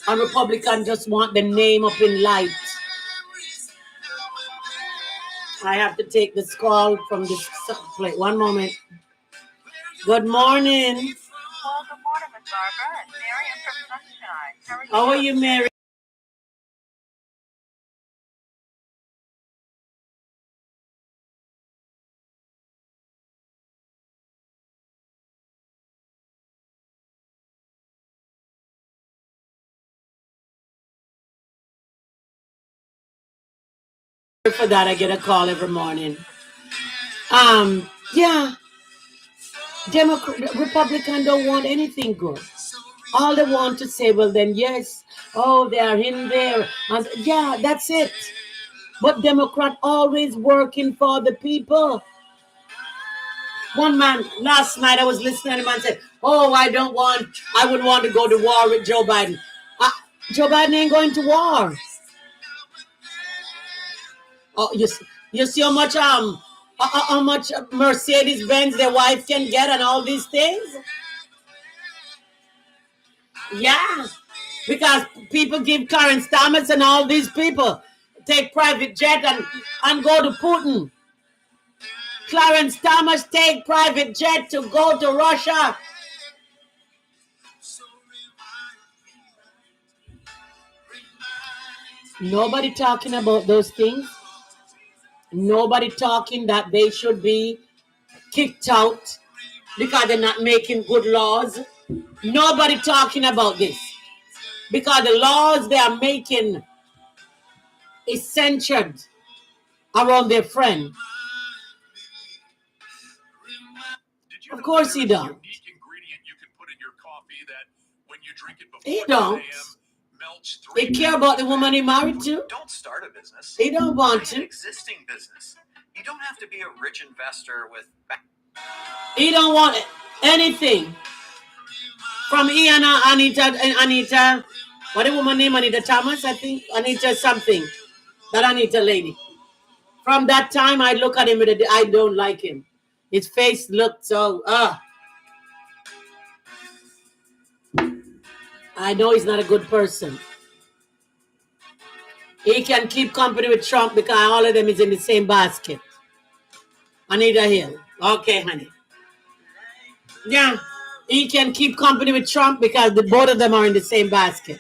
[SPEAKER 1] And Republican just want the name up in light. I have to take this call from this plate. One moment. Good morning.
[SPEAKER 4] Well, good morning, Miss Barbara. It's Marion from Sunshine.
[SPEAKER 1] How are you, Mary? For that, I get a call every morning. Yeah. Republican don't want anything good. All they want to say, well, then yes, oh, they are in there, and yeah, that's it. But Democrat always working for the people. One man last night, I was listening to him and said, "Oh, I wouldn't want to go to war with Joe Biden." Joe Biden ain't going to war. Oh, you see how much Mercedes Benz their wife can get and all these things. Yeah, because people give Clarence Thomas and all these people take private jet and go to Putin. Clarence Thomas take private jet to go to Russia. Nobody talking about those things. Nobody talking that they should be kicked out because they're not making good laws. Nobody talking about this because the laws they are making is centered around their friend. Of course he don't. He don't. He care about the woman he married to.
[SPEAKER 5] Don't start a business.
[SPEAKER 1] He don't want to.
[SPEAKER 5] An existing business. You don't have to be a rich investor with.
[SPEAKER 1] He don't want anything from Anita. What the woman name? Anita Thomas, I think. Anita something. That Anita lady. From that time, I look at him and I don't like him. His face looked so. I know he's not a good person. He can keep company with Trump because all of them is in the same basket. Anita Hill. Okay, honey. Yeah. He can keep company with Trump because both of them are in the same basket.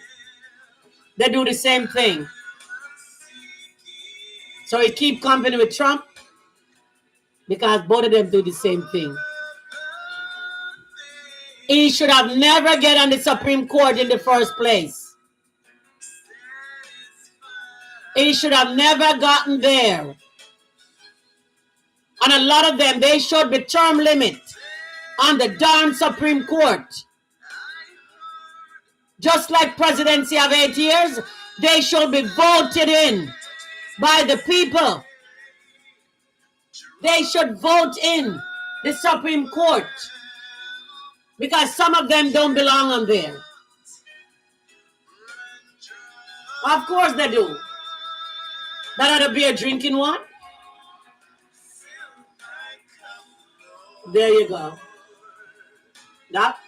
[SPEAKER 1] They do the same thing. So he keep company with Trump because both of them do the same thing. He should have never get on the Supreme Court in the first place. He should have never gotten there. And a lot of them, they should be term limit on the darn Supreme Court. Just like presidency of 8 years, they should be voted in by the people. They should vote in the Supreme Court because some of them don't belong on there. Of course they do. That ought to be a drinking one. There you go. That.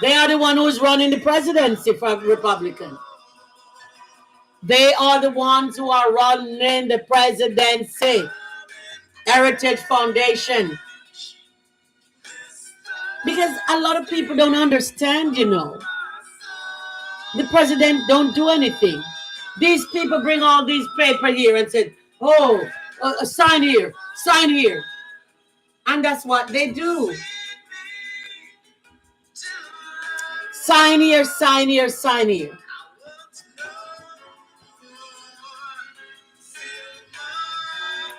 [SPEAKER 1] They are the one who's running the presidency for Republican. They are the ones who are running the presidency. Heritage Foundation. Because a lot of people don't understand, you know. The president don't do anything. These people bring all these paper here and say, oh, sign here, sign here. And that's what they do. Sign here, sign here, sign here.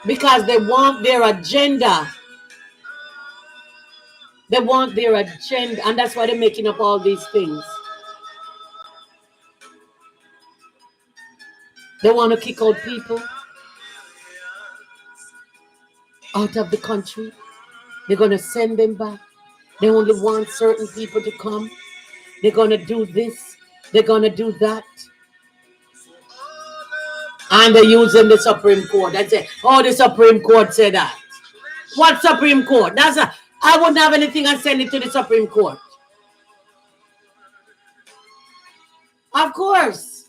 [SPEAKER 1] Because they want their agenda. They want their agenda. And that's why they're making up all these things. They want to kick out people out of the country. They're going to send them back. They only want certain people to come. They're going to do this. They're going to do that. And they're using the Supreme Court. That's it. Oh, the Supreme Court said that. What Supreme Court? I wouldn't have anything and send it to the Supreme Court. Of course.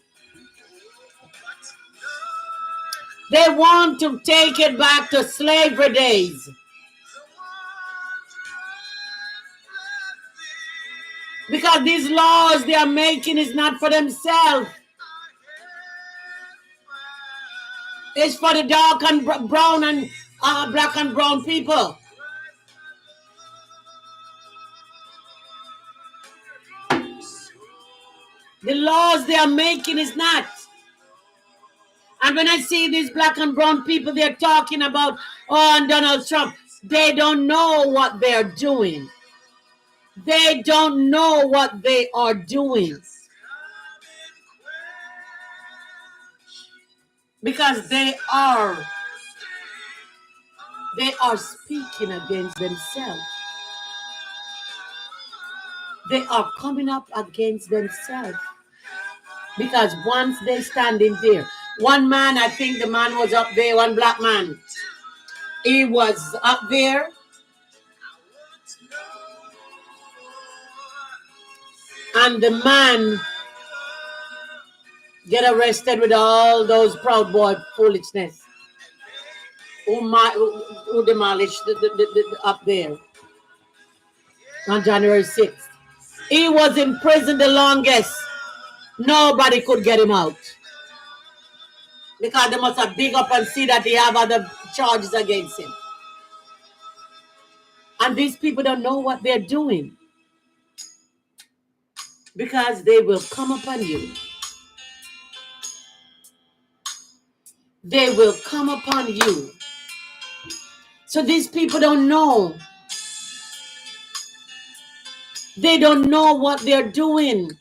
[SPEAKER 1] They want to take it back to slavery days. Because these laws they are making is not for themselves. It's for the dark and brown and black and brown people. The laws they are making is not. And when I see these black and brown people, they're talking about, oh, and Donald Trump, they don't know what they're doing. They don't know what they are doing. Because they are speaking against themselves. They are coming up against themselves. Because once they stand in there, one man, I think the man was up there, one black man. He was up there. And the man get arrested with all those Proud Boy foolishness. Who demolished up there on January 6th. He was in prison the longest. Nobody could get him out. Because they must have dig up and see that they have other charges against him. And these people don't know what they're doing. Because they will come upon you. They will come upon you. So these people don't know. They don't know what they're doing.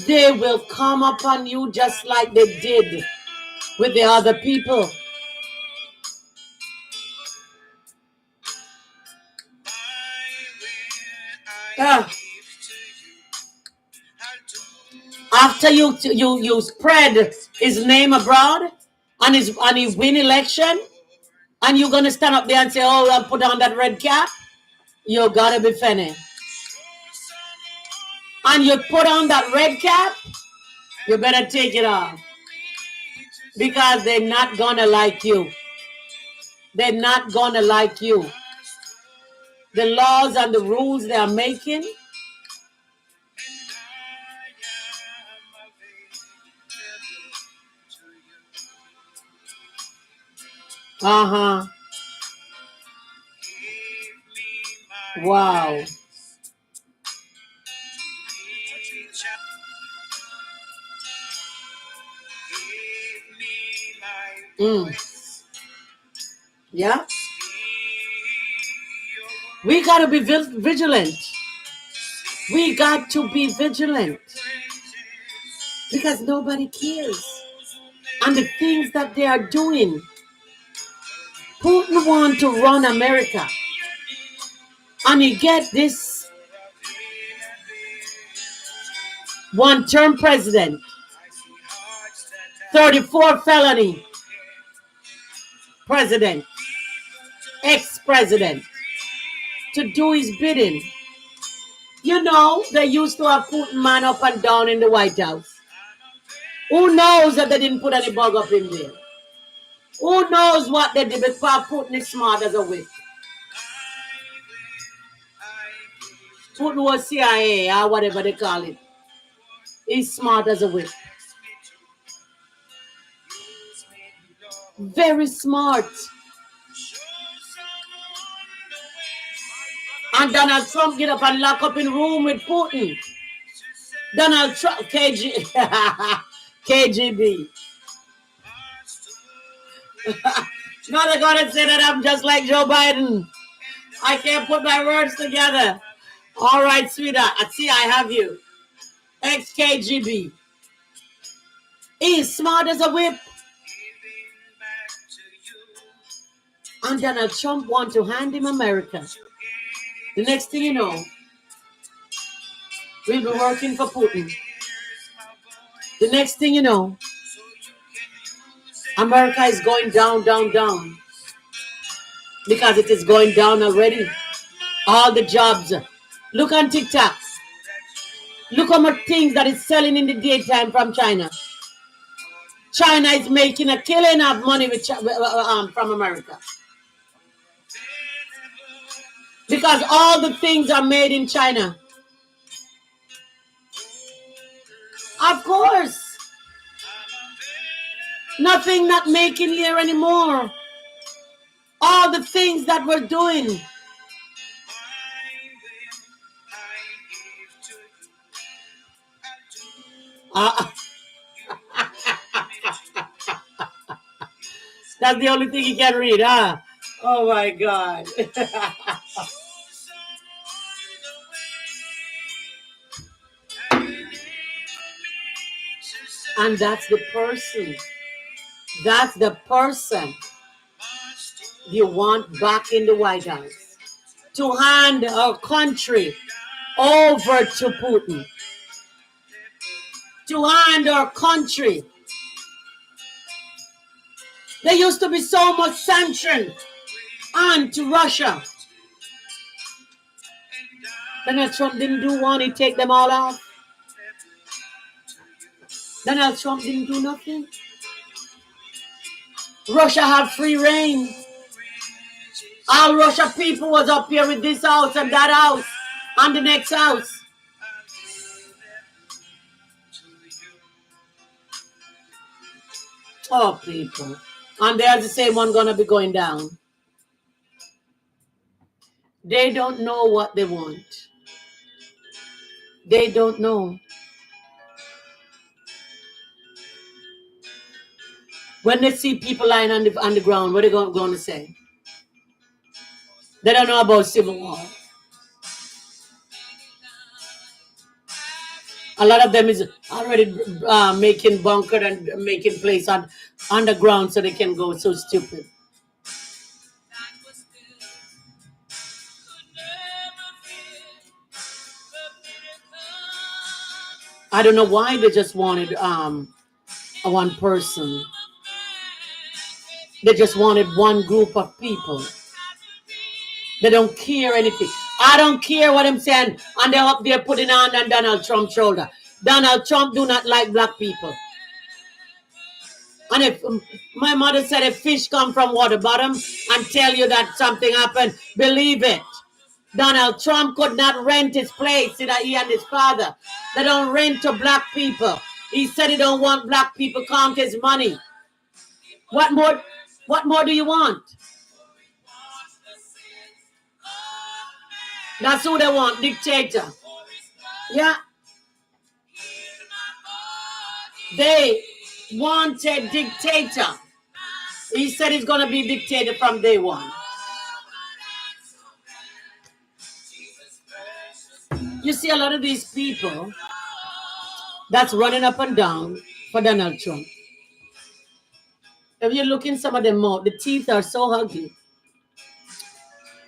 [SPEAKER 1] They will come upon you just like they did with the other people. After you spread his name abroad and he win election, and you're gonna stand up there and say, "Oh, I'll put on that red cap." You gotta be funny. And you put on that red cap, you better take it off. Because they're not gonna like you. They're not gonna like you. The laws and the rules they are making. Uh-huh. Wow. Yeah. We got to be vigilant. We got to be vigilant. Because nobody cares. And the things that they are doing. Putin want to run America. And he get this one-term president. 34 felony president. Ex-president. To do his bidding. You know, they used to have Putin man up and down in the White House. Who knows that they didn't put any bug up in there? Who knows what they did before Putin is smart as a whip? Putin was CIA or whatever they call it. He's smart as a whip. Very smart. And Donald Trump get up and lock up in room with Putin. Donald Trump, KGB. Now they're going to say that I'm just like Joe Biden. I can't put my words together. All right, sweetheart. I see I have you. Ex-KGB. He's smart as a whip. And Donald Trump want to hand him America. The next thing you know, we'll be working for Putin. The next thing you know, America is going down, down, down. Because it is going down already. All the jobs. Look on TikTok. Look how much things that is selling in the daytime from China. China is making a killing of money with from America. Because all the things are made in China. Of course. Nothing not making here anymore. All the things that we're doing. That's the only thing you can read, huh? Oh my God. And that's the person. That's the person you want back in the White House. To hand our country over to Putin. To hand our country. There used to be so much sanction on to Russia. Donald Trump didn't do one, he take them all off. Donald Trump didn't do nothing. Russia had free reign. All Russia people was up here with this house and that house and the next house. Oh, people. And there's the same one gonna be going down. They don't know what they want. They don't know. When they see people lying on the ground, what are they going to say? They don't know about civil war. A lot of them is already making bunker and making place on underground so they can go. So stupid. I don't know why they just wanted one person. They just wanted one group of people. They don't care anything. I don't care what I'm saying. And they're up there putting on Donald Trump's shoulder. Donald Trump do not like black people. And if my mother said if fish come from water bottom and tell you that something happened, believe it. Donald Trump could not rent his place. See that he and his father. They don't rent to black people. He said he don't want black people count his money. What more do you want? That's who they want, dictator. Yeah. They wanted dictator. He said he's going to be dictator from day one. You see a lot of these people that's running up and down for Donald Trump. If you look in some of them mouth, the teeth are so ugly.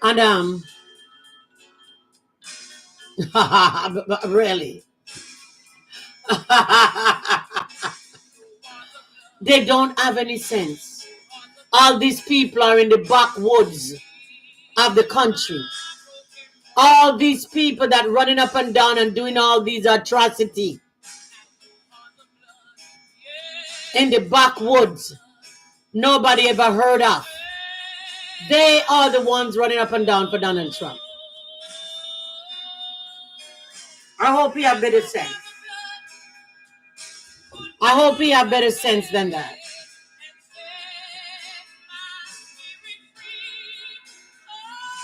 [SPEAKER 1] And really. They don't have any sense. All these people are in the backwoods of the country. All these people that running up and down and doing all these atrocities in the backwoods, nobody ever heard of. They are the ones running up and down for Donald Trump. I hope he have better sense. I hope he have better sense than that.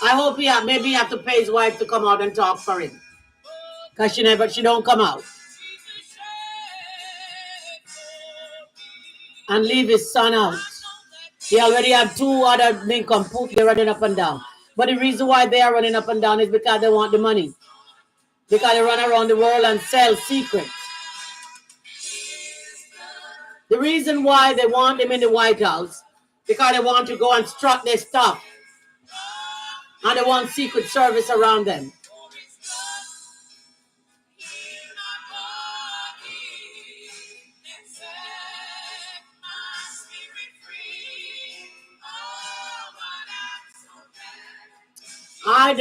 [SPEAKER 1] I hope maybe he have to pay his wife to come out and talk for him. Because she don't come out. And leave his son out. He already have 2 other nincompoop. They're running up and down. But the reason why they are running up and down is because they want the money. Because they run around the world and sell secrets. The reason why they want them in the White House, because they want to go and strut their stuff. And they want Secret Service around them. I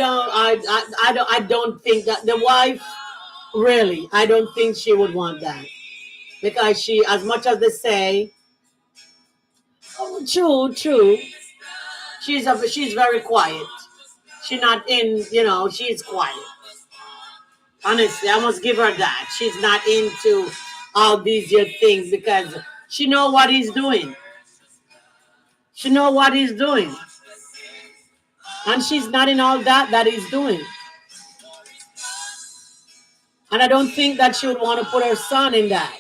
[SPEAKER 1] don't think that the wife, really, I don't think she would want that. Because she, as much as they say, oh, true, she's very quiet. She's not in, she's quiet. Honestly, I must give her that. She's not into all these things because she know what he's doing. She know what he's doing. And she's not in all that he's doing. And I don't think that she would want to put her son in that.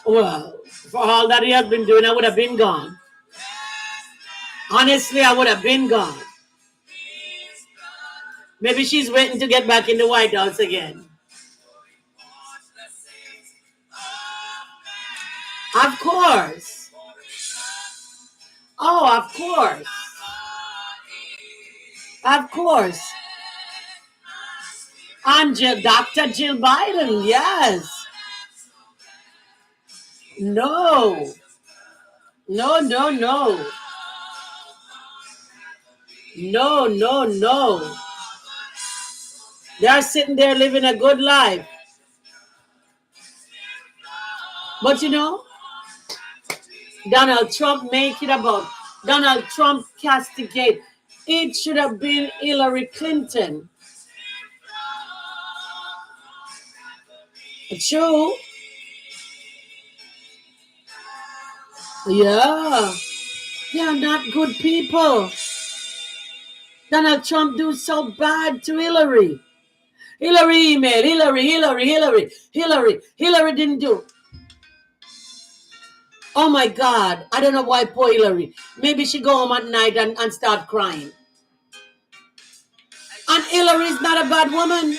[SPEAKER 1] Well, for all that he has been doing, I would have been gone. Honestly, I would have been gone. Maybe she's waiting to get back in the White House again. Of course. Oh, of course. Of course. I'm Dr. Jill Biden, yes. No. No. No. They're sitting there living a good life. But Donald Trump make it about Donald Trump castigate. It should have been Hillary Clinton. True. Yeah. They are not good people. Donald Trump do so bad to Hillary. Hillary email. Hillary didn't do. Oh my God. I don't know why poor Hillary. Maybe she go home at night and start crying. And Hillary's not a bad woman.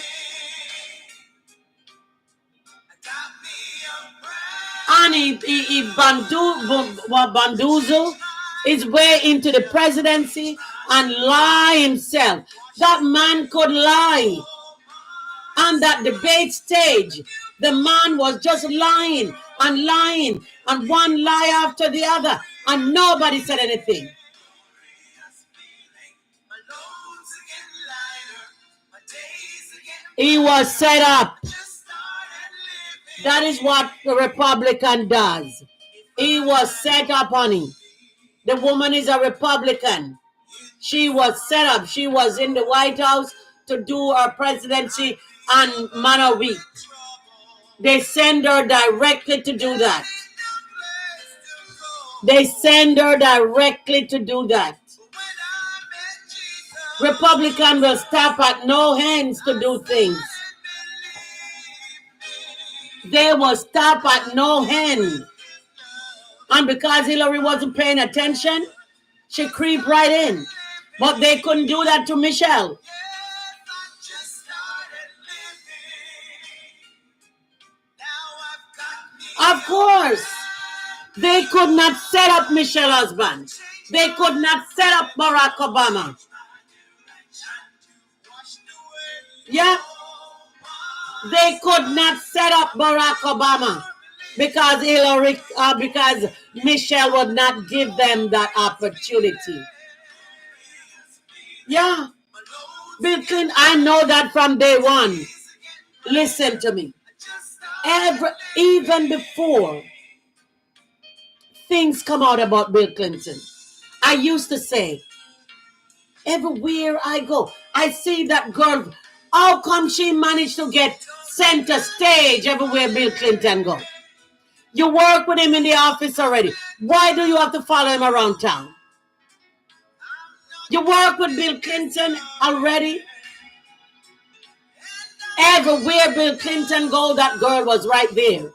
[SPEAKER 1] And he bamboozle his way into the presidency and lie himself. That man could lie. On that debate stage, the man was just lying and lying, and one lie after the other, and nobody said anything. He was set up. That is what the Republican does. He was set up, honey. The woman is a Republican. She was set up. She was in the White House to do her presidency on man a week. They send her directly to do that. They send her directly to do that. Republican will stop at no hands to do things. They will stop at no hand. And because Hillary wasn't paying attention, she creeped right in. But they couldn't do that to Michelle. Of course, they could not set up Michelle's husband. They could not set up Barack Obama. Yeah. They could not set up Barack Obama because because Michelle would not give them that opportunity. Yeah. Bill Clinton, I know that from day one. Listen to me. Even before things come out about Bill Clinton, I used to say, everywhere I go, I see that girl. How come she managed to get center stage everywhere Bill Clinton go? You work with him in the office already. Why do you have to follow him around town? You work with Bill Clinton already. Everywhere Bill Clinton go, that girl was right there.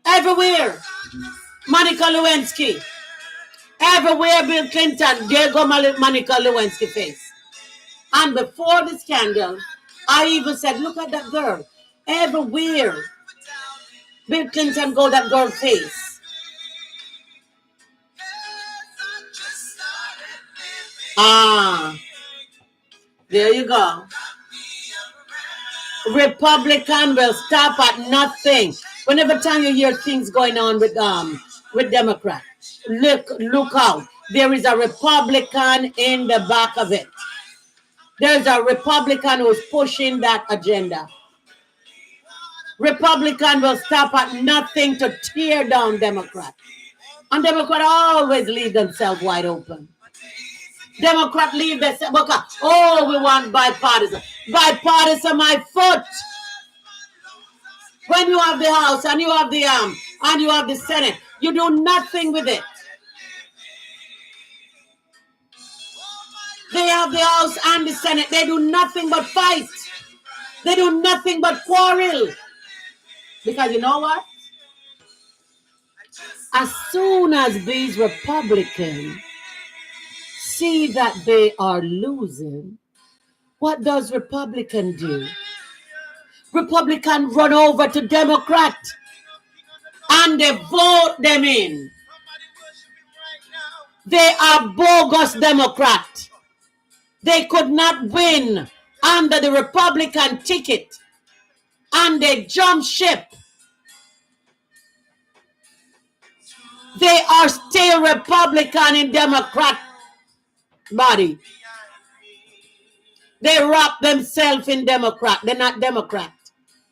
[SPEAKER 1] Everywhere. Monica Lewinsky. Everywhere Bill Clinton, there go Monica Lewinsky face. And before the scandal, I even said, look at that girl. Everywhere Bill Clinton go, that girl face. There you go. Republican will stop at nothing. Whenever time you hear things going on with Democrat, look out. There is a Republican in the back of it. There's a Republican who's pushing that agenda. Republican will stop at nothing to tear down Democrat. And Democrat always leave themselves wide open. Democrat leave themselves, oh, we want bipartisan. Bipartisan, my foot. When you have the House and you have the Senate, you do nothing with it. They have the House and the Senate. They do nothing but fight. They do nothing but quarrel. Because you know what? As soon as these Republicans see that they are losing, what does Republican do? Republican run over to Democrat and they vote them in. They are bogus Democrat. They could not win under the Republican ticket and they jump ship. They are still Republican in Democrat body. They wrap themselves in Democrat. They're not Democrat.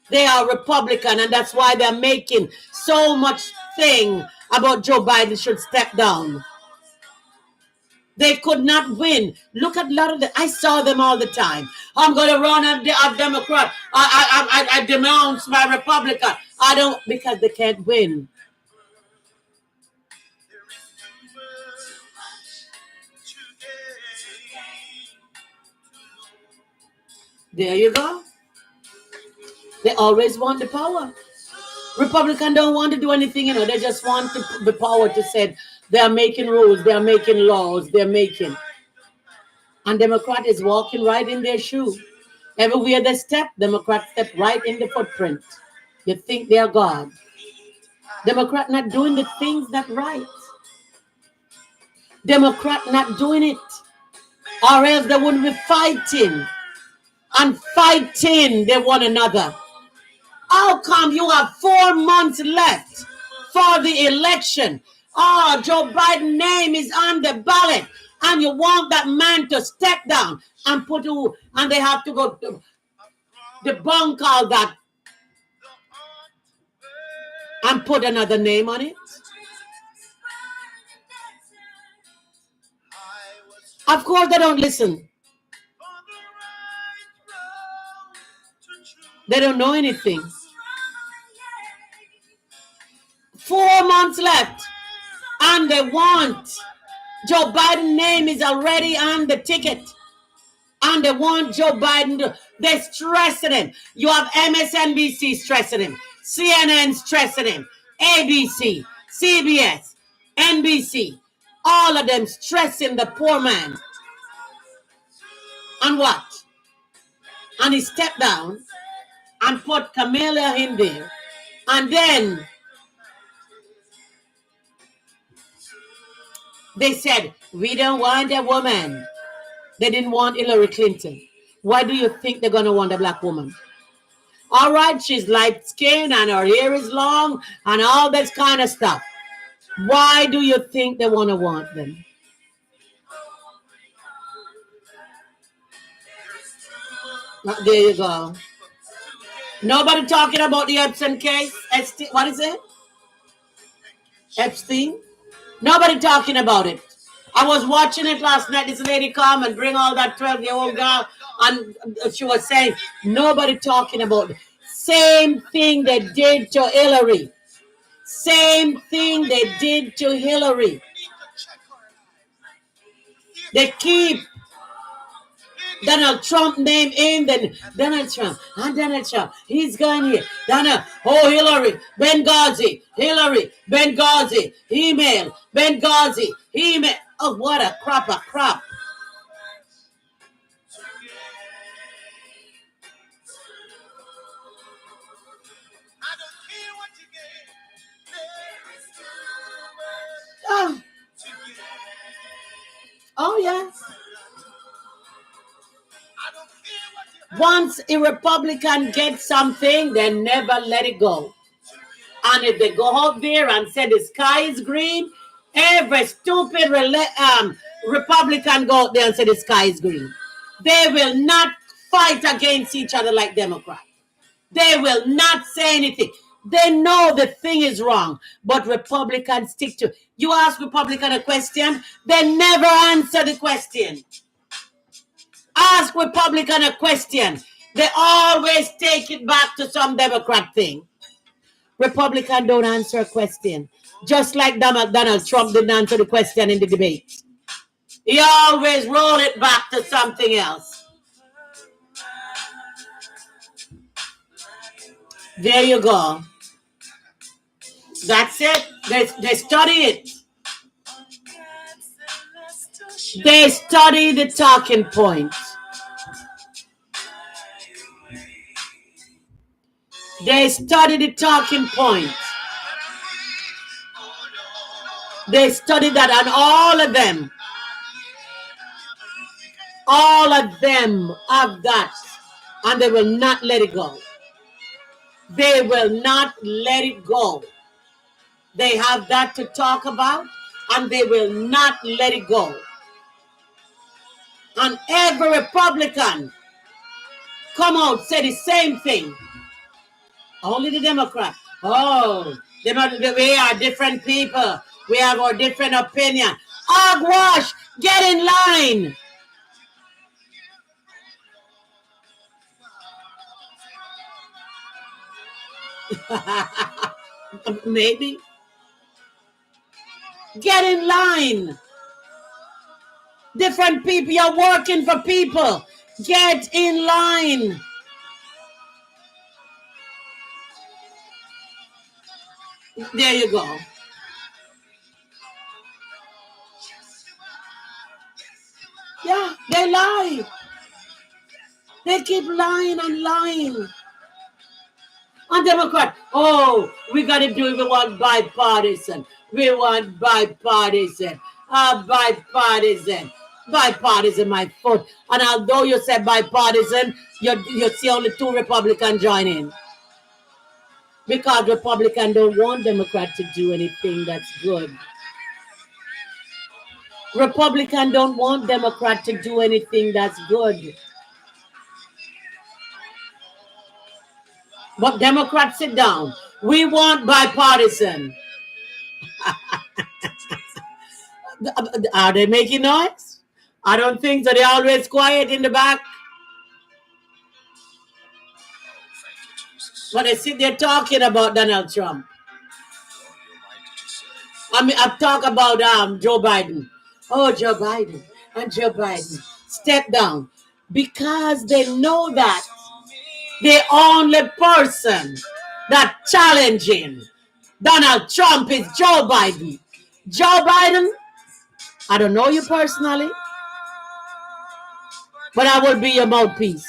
[SPEAKER 1] They are Republican, and that's why they're making so much thing about Joe Biden should step down. They could not win. Look at a lot of them. I saw them all the time. I'm going to run a Democrat. I denounce my Republican. I don't, because they can't win. There you go. They always want the power. Republicans don't want to do anything, they just want the power to say they are making rules, they are making laws, they're making. And Democrat is walking right in their shoe. Everywhere they step, Democrats step right in the footprint. You think they are God. Democrat not doing the things that right. Democrat not doing it. Or else they wouldn't be fighting and fighting they one another. How come you have 4 months left for the election? Oh, Joe Biden's name is on the ballot, and you want that man to step down and put who, and they have to go to debunk all that and put another name on it. Of course, they don't listen. They don't know anything. 4 months left, and they want Joe Biden's name is already on the ticket, and they want Joe Biden to. They're stressing him. You have MSNBC stressing him, CNN stressing him, ABC, CBS, NBC, all of them stressing the poor man. And what? And he stepped down and put Kamala in there, and then they said, we don't want a woman. They didn't want Hillary Clinton. Why do you think they're going to want a black woman? All right, she's light skinned and her hair is long and all this kind of stuff. Why do you think they want them? There you go. Nobody talking about the Epstein case? What is it? Epstein? Nobody talking about it. I was watching it last night. This lady come and bring all that 12-year-old girl, and she was saying, nobody talking about it. Same thing they did to Hillary. Same thing they did to Hillary. They keep Donald Trump name in, then Donald Trump, and Donald Trump, he's going here. Donald, oh, Hillary, Benghazi, Hillary, Benghazi, email, Benghazi, email. Oh, what a crap. Oh yeah. Once a Republican gets something, they never let it go. And if they go out there and say the sky is green, every stupid Republican go out there and say the sky is green. They will not fight against each other like Democrats. They will not say anything. They know the thing is wrong, but Republicans stick to it. You ask Republican a question, they never answer the question. Ask Republican a question, they always take it back to some Democrat thing. Republican don't answer a question. Just like Donald Trump didn't answer the question in the debate. He always roll it back to something else. There you go. That's it. They study it. They study the talking point. They study the talking point. They study that, and all of them have that, and they will not let it go. They will not let it go. They have that to talk about, and they will not let it go. And every Republican come out, say the same thing. Only the Democrat. Oh, we are different people. We have our different opinion. Hogwash, get in line. Maybe. Get in line. Different people, you're working for people. Get in line. There you go. Yeah, they lie. They keep lying and lying. And Democrat, oh, we got to do it. We want bipartisan. We want bipartisan. Bipartisan. Bipartisan, my foot. And although you said bipartisan, you see only two Republicans joining. Because Republicans don't want Democrat to do anything that's good. Republicans don't want Democrat to do anything that's good. But Democrats sit down. We want bipartisan. Are they making noise? I don't think so. They're always quiet in the back. But they sit there talking about Donald Trump. I mean, I talk about Joe Biden. Oh, Joe Biden and Joe Biden. Step down. Because they know that the only person that challenging Donald Trump is Joe Biden. Joe Biden, I don't know you personally, but I will be your mouthpiece.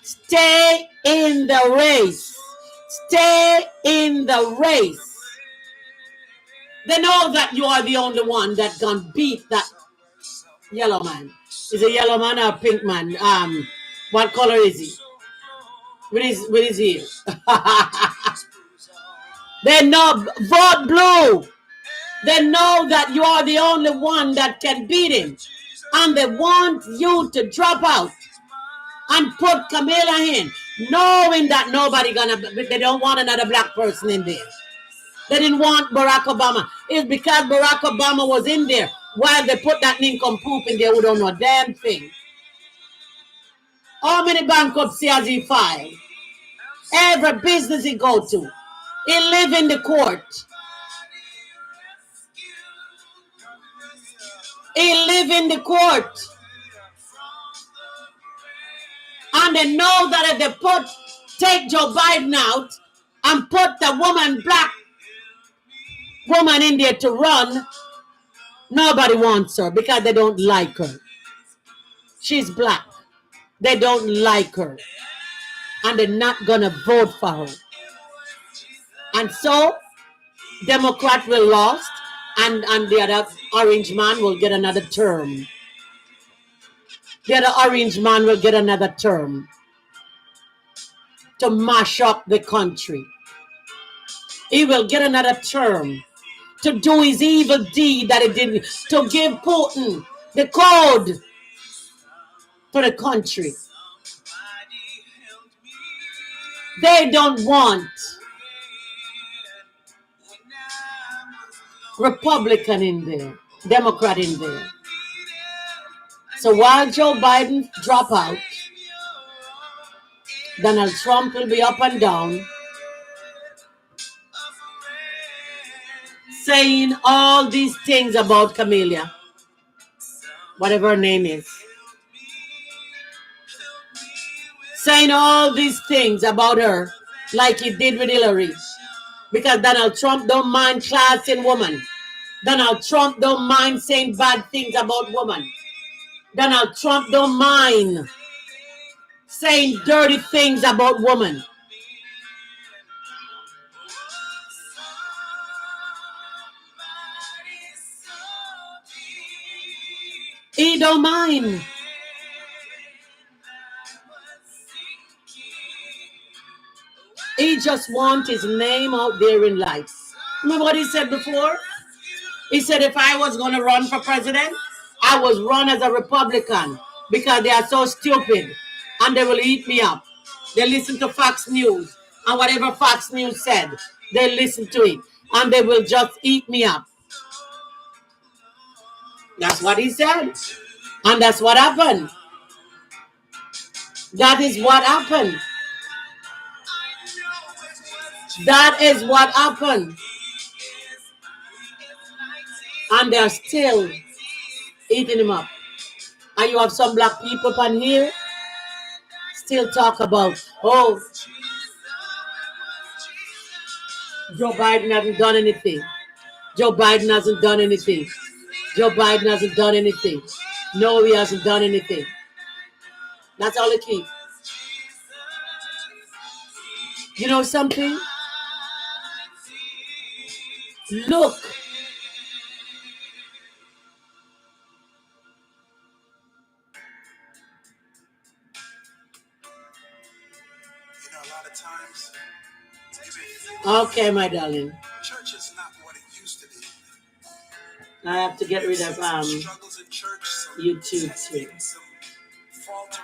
[SPEAKER 1] Stay in the race. Stay in the race. They know that you are the only one that can beat that yellow man. Is a yellow man or a pink man? What color is he? With his ear. They know, vote blue. They know that you are the only one that can beat him. And they want you to drop out and put Kamala in, knowing that they don't want another black person in there. They didn't want Barack Obama. It's because Barack Obama was in there while they put that nincompoop in there who don't know a damn thing. How many bankruptcy has he filed? Every business he go to. He live in the court. He live in the court. And they know that if they take Joe Biden out and put the black woman in there to run, nobody wants her because they don't like her. She's black. They don't like her. And they're not going to vote for her. And so, Democrat will lost and the other orange man will get another term. The other orange man will get another term to mash up the country. He will get another term to do his evil deed that he did, to give Putin the code for the country. They don't want Republican in there, Democrat in there. So while Joe Biden drop out, Donald Trump will be up and down saying all these things about Kamala, whatever her name is. Saying all these things about her like he did with Hillary. Because Donald Trump don't mind classing women. Donald Trump don't mind saying bad things about women. Donald Trump don't mind saying dirty things about women. He don't mind. He just wants his name out there in lights. Remember what he said before? He said if I was going to run for president, I was run as a Republican because they are so stupid and they will eat me up. They listen to Fox News and whatever Fox News said, they listen to it and they will just eat me up. That's what he said. And that's what happened. That is what happened. That is what happened. And they're still eating him up. And you have some black people on here still talk about, oh, Joe Biden hasn't done anything. Joe Biden hasn't done anything. Joe Biden hasn't done anything. No, he hasn't done anything. That's all it keeps. You know something? Look
[SPEAKER 6] lot of times,
[SPEAKER 1] Okay, my darling.
[SPEAKER 6] church is not what it used to be.
[SPEAKER 1] I have to get rid of
[SPEAKER 6] Struggles in church, some
[SPEAKER 1] YouTube too.
[SPEAKER 6] testing, some faltering.